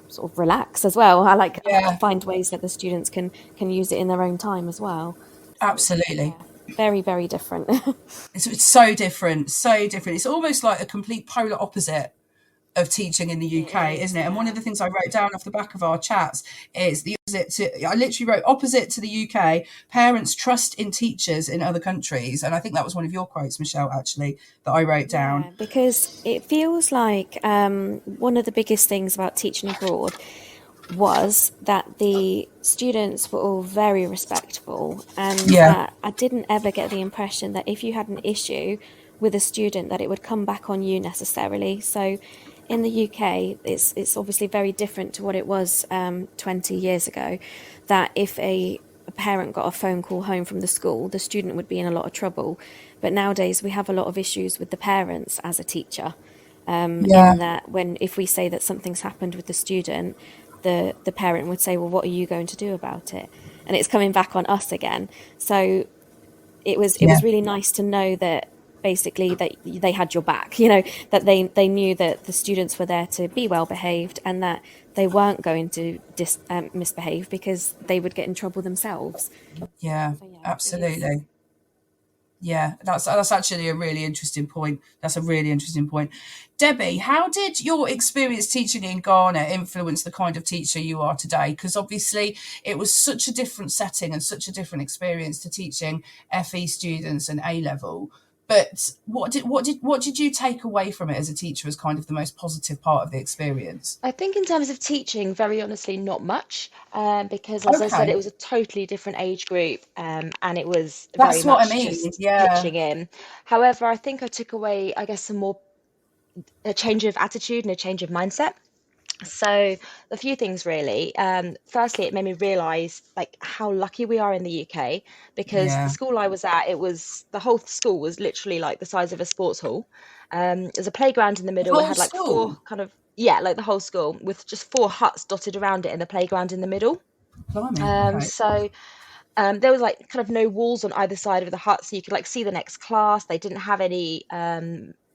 sort of relax as well. I like to find ways that the students can use it in their own time as well. So Absolutely. very, very different. It's so different, so different. It's almost like a complete polar opposite of teaching in the UK, isn't it? And one of the things I wrote down off the back of our chats is the opposite to, I literally wrote opposite to the UK, parents trust in teachers in other countries. And I think that was one of your quotes, Michelle, actually, that I wrote down. Yeah, because it feels like one of the biggest things about teaching abroad was that the students were all very respectful, and that I didn't ever get the impression that if you had an issue with a student that it would come back on you necessarily. So in the UK, it's obviously very different to what it was 20 years ago, that if a parent got a phone call home from the school, the student would be in a lot of trouble. But nowadays we have a lot of issues with the parents as a teacher, in that if we say that something's happened with the student, the parent would say, well, what are you going to do about it? And it's coming back on us again. So it was really nice to know that basically that they had your back, that they knew that the students were there to be well behaved and that they weren't going to misbehave because they would get in trouble themselves. Yeah, absolutely. Yeah, that's actually a really interesting point. That's a really interesting point. Debbie, how did your experience teaching in Ghana influence the kind of teacher you are today? Because obviously it was such a different setting and such a different experience to teaching FE students and A level. But what did you take away from it as a teacher as kind of the most positive part of the experience? I think in terms of teaching, very honestly, not much, because as I said, Okay, it was a totally different age group, and it was very that's what I much mean. just Yeah, pitching in. However, I think I took away, I guess, a change of attitude and a change of mindset. So a few things really. Firstly, it made me realise like how lucky we are in the UK, because the yeah. school I was at, the whole school was literally like the size of a sports hall. There's a playground in the The middle. It whole had like four school. kind of, yeah, like the whole school with just four huts dotted around it and the playground in the middle. Blimey. Um, Okay. so there was like kind of no walls on either side of the hut, so you could like see the next class. They didn't have any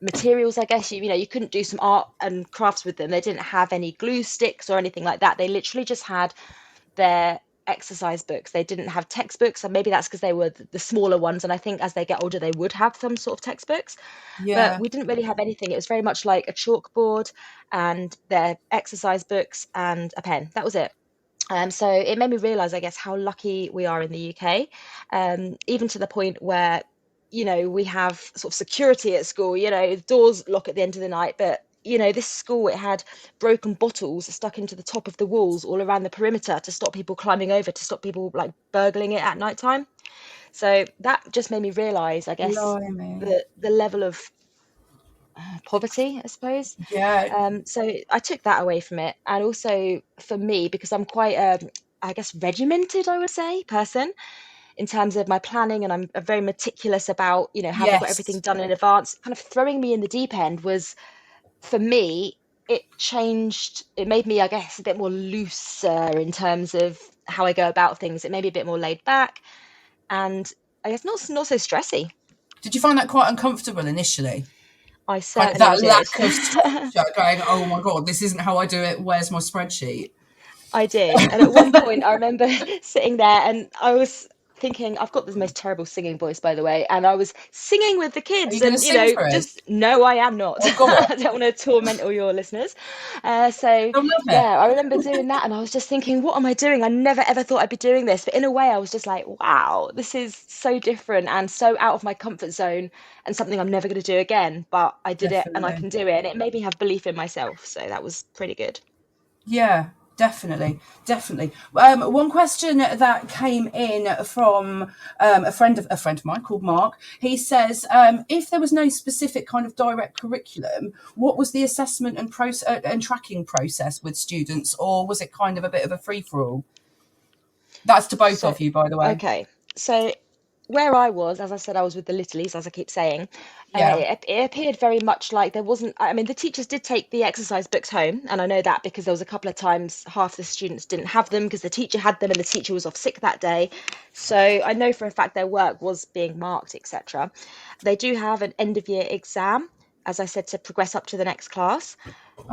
materials, I guess. You couldn't do some art and crafts with them. They didn't have any glue sticks or anything like that. They literally just had their exercise books. They didn't have textbooks, and maybe that's because they were the smaller ones. And I think as they get older, they would have some sort of textbooks. But Yeah. we didn't really have anything. It was very much like a chalkboard and their exercise books and a pen. That was it. So it made me realise, I guess, how lucky we are in the UK, even to the point where, we have sort of security at school, the doors lock at the end of the night, but, this school, it had broken bottles stuck into the top of the walls all around the perimeter to stop people climbing over, to stop people like burgling it at night time. So that just made me realise, I guess, Blimey. the level of poverty, I suppose. Yeah. So I took that away from it. And also for me, because I'm quite, I guess, regimented, I would say, person in terms of my planning, and I'm very meticulous about, have I got everything Yes. done in advance? Kind of throwing me in the deep end was, for me, it made me, I guess, a bit more looser in terms of how I go about things. It made me a bit more laid back and I guess not so stressy. Did you find that quite uncomfortable initially? I Kind of certainly that did. lack of structure, going, oh my God, this isn't how I do it. Where's my spreadsheet? I did. And at one point, I remember sitting there and I was thinking, I've got the most terrible singing voice, by the way. And I was singing with the Are you kids. going to And, sing for us? just no, I am not. Oh, go on. I don't want to torment all your listeners. So, I love it. yeah, I remember doing that. And I was just thinking, what am I doing? I never ever thought I'd be doing this. But in a way, I was just like, wow, this is so different and so out of my comfort zone and something I'm never going to do again. But I did it and I Definitely. can do it. And it made me have belief in myself. So that was pretty good. Yeah, definitely, definitely. One question that came in from a friend of mine called Mark. He says, if there was no specific kind of direct curriculum, what was the assessment and process and tracking process with students, or was it kind of a bit of a free for all? That's to both So, of you, by the way. okay. So where I was, as I said, I was with the Littlies, as I keep saying. Yeah. It appeared very much like there wasn't. I mean, the teachers did take the exercise books home, and I know that because there was a couple of times half the students didn't have them because the teacher had them and the teacher was off sick that day. So I know for a fact their work was being marked, etc. They do have an end of year exam, as I said, to progress up to the next class.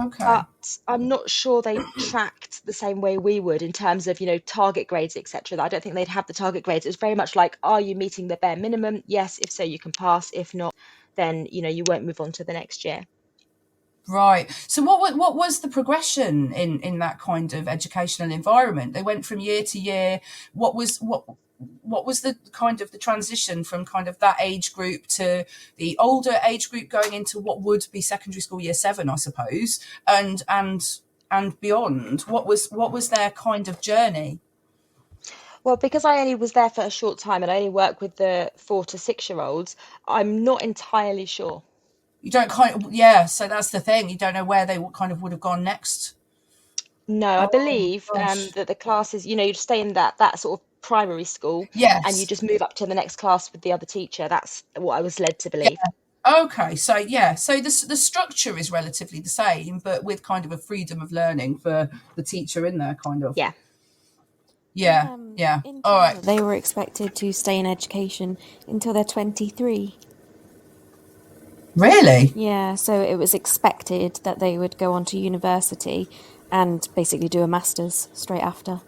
Okay. But I'm not sure they tracked the same way we would in terms of, target grades, etc. I don't think they'd have the target grades. It was very much like, are you meeting the bare minimum? Yes, if so, you can pass. If not, then, you won't move on to the next year. Right. So what was the progression in that kind of educational environment? They went from year to year. What was the kind of the transition from kind of that age group to the older age group going into what would be secondary school year 7, I suppose, and beyond? What was their kind of journey? Well, because I only was there for a short time and I only work with the 4 to 6 year olds, I'm not entirely sure. You don't kind of, yeah. So that's the thing. You don't know where they kind of would have gone next. No, I Oh believe gosh. that the classes, you stay in that sort of primary school and you Yes. just move up to the next class with the other teacher. That's what I was led to Yeah. believe. Okay, so yeah, so the structure is relatively the same, but with kind of a freedom of learning for the teacher in there, kind of. Yeah. Yeah, yeah. In All Canada, right. they were expected to stay in education until they're 23. Really? Yeah, so it was expected that they would go on to university and basically do a master's straight after.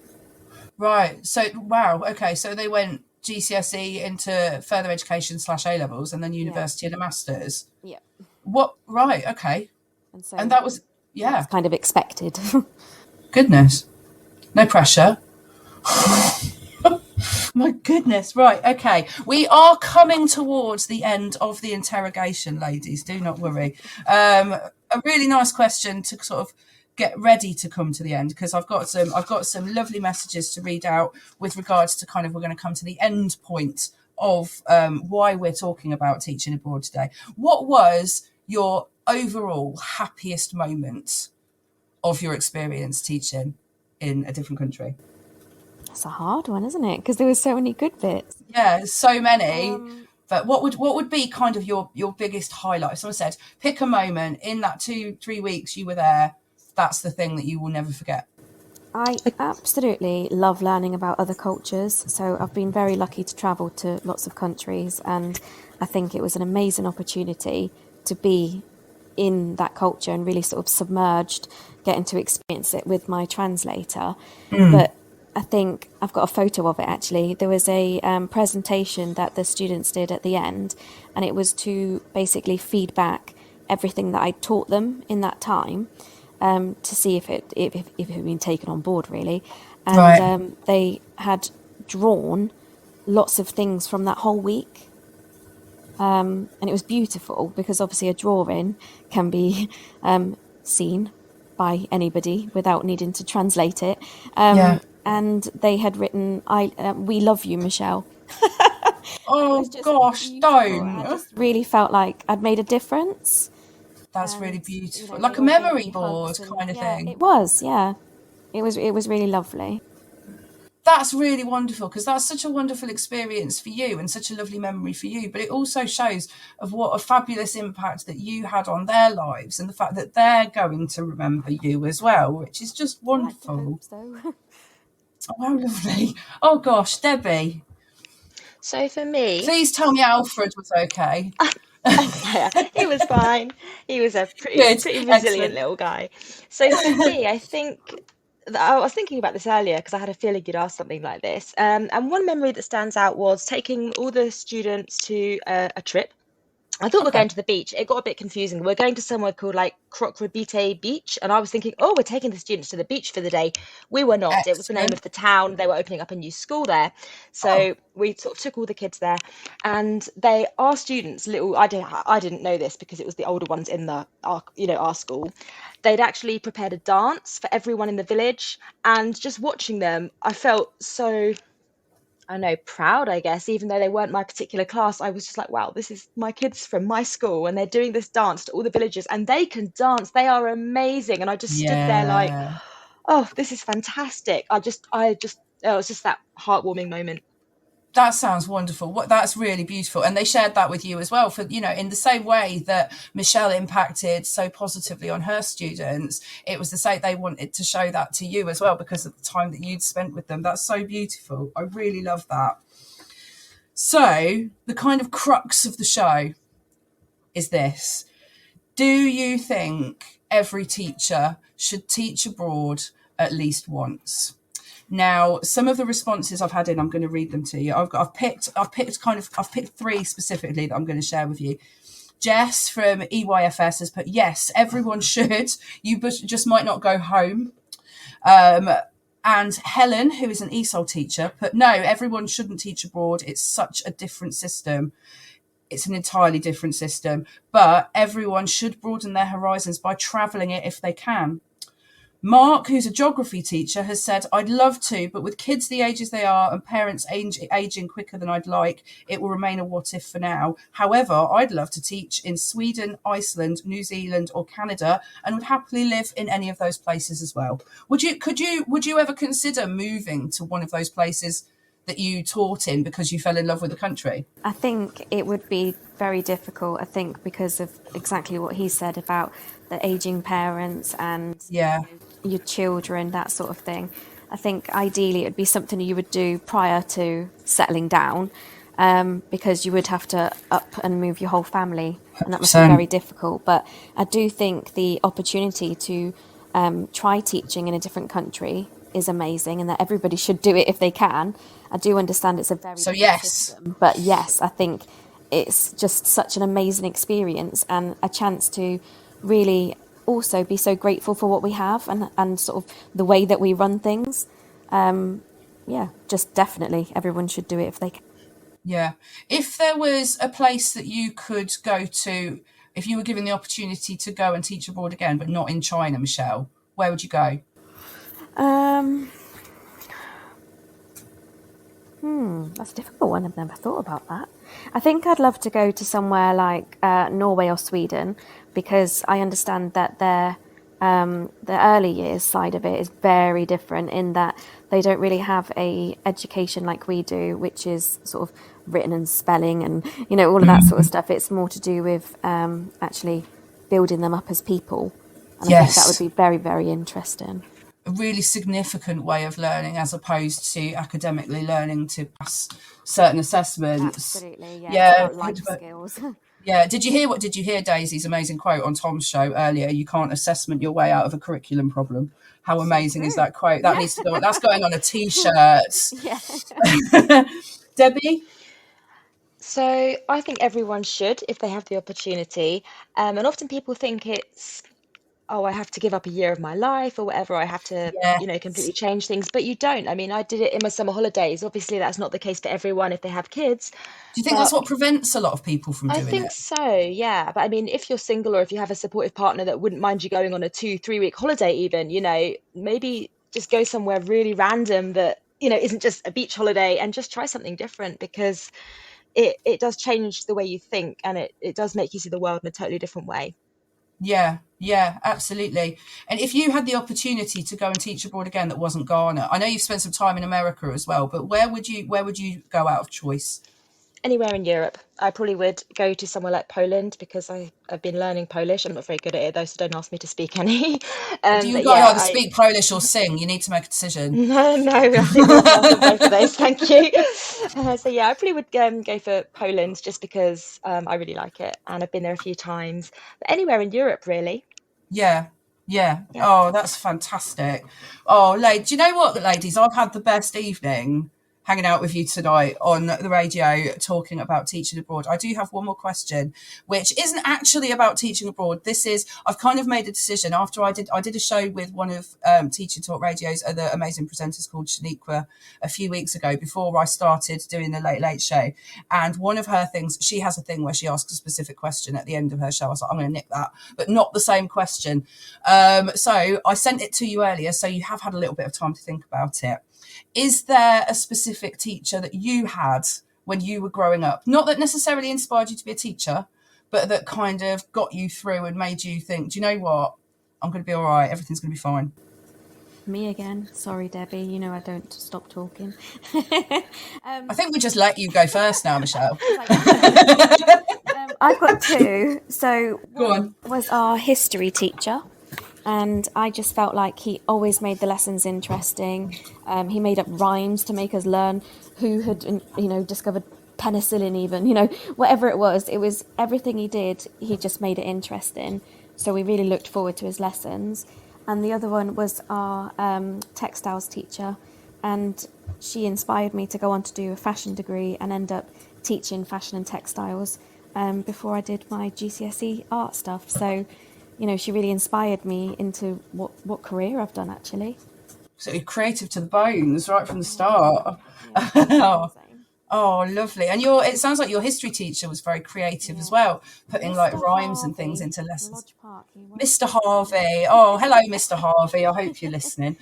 Right. So wow. Okay. So they went GCSE into further education / A levels, and then university and a master's. Yeah. What? Right. Okay. And so And that was that's kind of expected. Goodness, no pressure. My goodness. Right. Okay. We are coming towards the end of the interrogation, ladies. Do not worry. A really nice question to sort of get ready to come to the end, because I've got some lovely messages to read out with regards to kind of, we're going to come to the end point of why we're talking about teaching abroad today. What was your overall happiest moment of your experience teaching in a different country? That's a hard one, isn't it? Because there were so many good bits. Yeah, so many. But what would be kind of your biggest highlight? If someone said, pick a moment in that 2-3 weeks you were there, that's the thing that you will never forget. I absolutely love learning about other cultures. So I've been very lucky to travel to lots of countries, and I think it was an amazing opportunity to be in that culture and really sort of submerged, getting to experience it with my translator. But I think I've got a photo of it, actually. There was a presentation that the students did at the end, and it was to basically feed back everything that I taught them in that time, to see if it had been taken on board, really. And they had drawn lots of things from that whole week. And it was beautiful, because obviously a drawing can be seen by anybody without needing to translate it. And they had written, "We love you, Michelle." Oh gosh, don't! I just really felt like I'd made a difference. That's really beautiful, like a memory board kind of thing. It was, yeah. It was really lovely. That's really wonderful, because that's such a wonderful experience for you and such a lovely memory for you. But it also shows of what a fabulous impact that you had on their lives, and the fact that they're going to remember you as well, which is just wonderful. I hope so. Oh, how lovely. Oh gosh, Debbie. So for me, please tell me Alfred was okay. Yeah, he was fine. He was a pretty resilient little guy. So for me, I think I was thinking about this earlier because I had a feeling you'd ask something like this. And one memory that stands out was taking all the students to a trip. I thought we're going to the beach. It got a bit confusing. We're going to somewhere called like Crocrabite Beach, and I was thinking, oh, we're taking the students to the beach for the day. We were not. It was the name of the town. They were opening up a new school there, so we sort of took all the kids there, and our students, I didn't know this because it was the older ones in our school. They'd actually prepared a dance for everyone in the village, and just watching them, I felt so, I know, proud, I guess, even though they weren't my particular class. I was just like, wow, this is my kids from my school, and they're doing this dance to all the villagers, and they can dance. They are amazing. And I just stood there like, oh, this is fantastic. It was just that heartwarming moment. That sounds wonderful. That's really beautiful. And they shared that with you as well, for, in the same way that Michelle impacted so positively on her students. It was the same. They wanted to show that to you as well because of the time that you'd spent with them. That's so beautiful. I really love that. So the kind of crux of the show is this. Do you think every teacher should teach abroad at least once? Now, some of the responses I've had in, I'm going to read them to you. I've picked three specifically that I'm going to share with you. Jess from EYFS has put, yes, everyone should. You just might not go home. And Helen, who is an ESOL teacher, put, no, everyone shouldn't teach abroad. It's such a different system. It's an entirely different system. But everyone should broaden their horizons by travelling it if they can. Mark, who's a geography teacher, has said, I'd love to, but with kids the ages they are and parents aging quicker than I'd like, it will remain a what if for now. However, I'd love to teach in Sweden, Iceland, New Zealand or Canada, and would happily live in any of those places as well. Would you ever consider moving to one of those places that you taught in because you fell in love with the country? I think it would be very difficult, because of exactly what he said about the aging parents and your children, that sort of thing. I think ideally it would be something you would do prior to settling down, because you would have to up and move your whole family, and that must be very difficult. But I do think the opportunity to try teaching in a different country is amazing and that everybody should do it if they can. I do understand it's a very So different yes. system, but yes, I think it's just such an amazing experience and a chance to really also be so grateful for what we have and sort of the way that we run things. Yeah, just definitely everyone should do it if they can. Yeah. If there was a place that you could go to, if you were given the opportunity to go and teach abroad again, but not in China, Michelle, where would you go? That's a difficult one. I've never thought about that. I think I'd love to go to somewhere like Norway or Sweden because I understand that the early years side of it is very different in that they don't really have a education like we do, which is sort of written and spelling and all of that sort of stuff. It's more to do with actually building them up as people, and I think that would be very, very interesting. A really significant way of learning as opposed to academically learning to pass certain assessments. Absolutely, yeah. Yeah. It's about life skills. Yeah. Did you hear Daisy's amazing quote on Tom's show earlier? You can't assessment your way out of a curriculum problem. How amazing is that quote? That needs to go. That's going on a t-shirt. Yeah. Debbie? So I think everyone should if they have the opportunity. And often people think it's, oh, I have to give up a year of my life or whatever. I have to, completely change things. But you don't. I mean, I did it in my summer holidays. Obviously, that's not the case for everyone if they have kids. Do you think that's what prevents a lot of people from doing it? I think so, yeah. But I mean, if you're single or if you have a supportive partner that wouldn't mind you going on a 2-3 week holiday, even, maybe just go somewhere really random that, isn't just a beach holiday and just try something different because it does change the way you think and it does make you see the world in a totally different way. Yeah, absolutely. And if you had the opportunity to go and teach abroad again that wasn't Ghana, I know you've spent some time in America as well, but where would you go out of choice? Anywhere in Europe. I probably would go to somewhere like Poland because I've been learning Polish. I'm not very good at it though, so don't ask me to speak any. Do you either speak Polish or sing? You need to make a decision. No, I think we'll pass on both of those. Thank you. So yeah, I probably would go for Poland just because I really like it and I've been there a few times. But anywhere in Europe, really. Yeah. Oh, that's fantastic. Oh, do you know what, ladies? I've had the best evening hanging out with you tonight on the radio talking about teaching abroad. I do have one more question, which isn't actually about teaching abroad. I've kind of made a decision after I did a show with one of Teacher Talk Radio's other amazing presenters called Shaniqua a few weeks ago before I started doing the Late Late Show. And one of her things, she has a thing where she asks a specific question at the end of her show. I was like, I'm going to nip that, but not the same question. So I sent it to you earlier, so you have had a little bit of time to think about it. Is there a specific teacher that you had when you were growing up? Not that necessarily inspired you to be a teacher, but that kind of got you through and made you think, do you know what? I'm going to be all right. Everything's going to be fine. Me again. Sorry, Debbie. I don't stop talking. I think we just let you go first now, Michelle. I've got two. So Go on. Was our history teacher. And I just felt like he always made the lessons interesting. He made up rhymes to make us learn who had, discovered penicillin even, whatever it was everything he did. He just made it interesting. So we really looked forward to his lessons. And the other one was our textiles teacher. And she inspired me to go on to do a fashion degree and end up teaching fashion and textiles before I did my GCSE art stuff. So she really inspired me into what career I've done, actually. So you're creative to the bones right from the start. Oh, lovely. And it sounds like your history teacher was very creative as well, putting like rhymes and things into lessons. Mr. Harvey. Oh, hello, Mr. Harvey. I hope you're listening.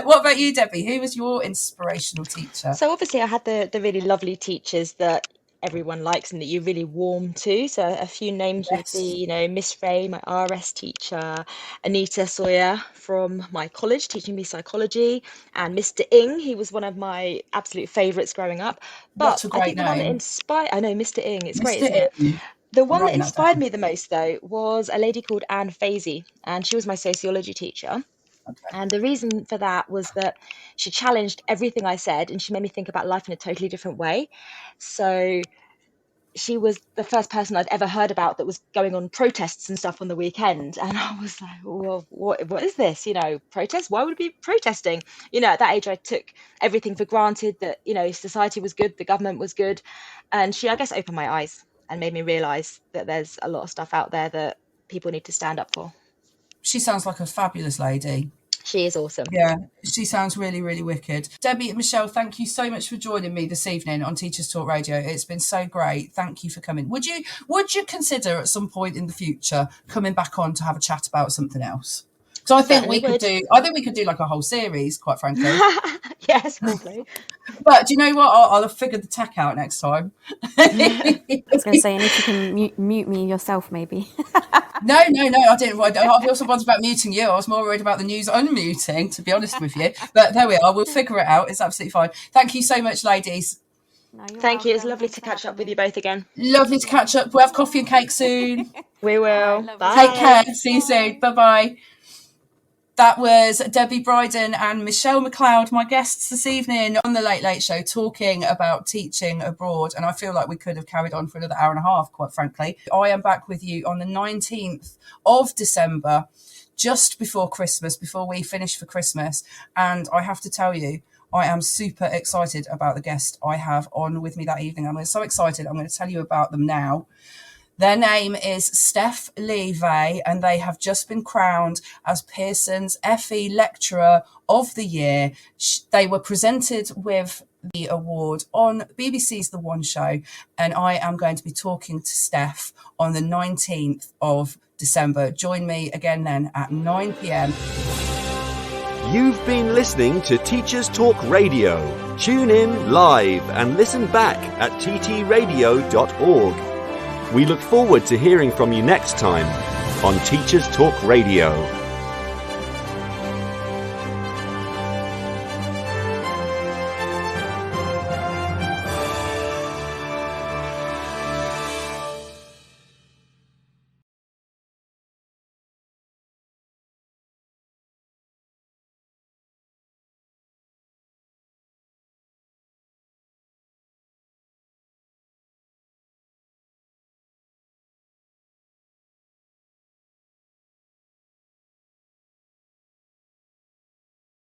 What about you, Debbie? Who was your inspirational teacher? So obviously I had the really lovely teachers that everyone likes and that you really warm to. So a few names would be, Miss Ray, my RS teacher, Anita Sawyer from my college teaching me psychology, and Mr. Ing. He was one of my absolute favourites growing up. But What a great I think the one that name. inspired, I know, Mr. Ing, it's Mr. great, isn't it? Ing. The one that Writing that inspired down. me the most, though, was a lady called Anne Fazy, and she was my sociology teacher. Okay. And the reason for that was that she challenged everything I said and she made me think about life in a totally different way. So she was the first person I'd ever heard about that was going on protests and stuff on the weekend. And I was like, well, what is this? Protest? Why would it be protesting? At that age, I took everything for granted that, society was good, the government was good. And she, I guess, opened my eyes and made me realise that there's a lot of stuff out there that people need to stand up for. She sounds like a fabulous lady. She is awesome. Yeah, she sounds really, really wicked. Debbie and Michelle, thank you so much for joining me this evening on Teachers Talk Radio. It's been so great. Thank you for coming. Would you consider at some point in the future coming back on to have a chat about something else? So I think we could do like a whole series, quite frankly. Yes, probably. But do you know what? I'll have figured the tech out next time. I was going to say, and if you can mute me yourself, maybe. No, I didn't. I also was about muting you. I was more worried about the news unmuting, to be honest with you. But there we are. We'll figure it out. It's absolutely fine. Thank you so much, ladies. Thank you. It's lovely to catch up with you both again. Lovely to catch up. We'll have coffee and cake soon. We will. Bye. Take care. See you soon. Bye-bye. That was Debbie Bryden and Michelle McLeod, my guests this evening on the Late Late Show, talking about teaching abroad. And I feel like we could have carried on for another hour and a half, quite frankly. I am back with you on the 19th of December, just before Christmas, before we finish for Christmas. And I have to tell you, I am super excited about the guest I have on with me that evening. I'm so excited. I'm going to tell you about them now. Their name is Steph Levy, and they have just been crowned as Pearson's FE Lecturer of the Year. They were presented with the award on BBC's The One Show, and I am going to be talking to Steph on the 19th of December. Join me again then at 9 p.m. You've been listening to Teachers Talk Radio. Tune in live and listen back at ttradio.org. We look forward to hearing from you next time on Teachers Talk Radio.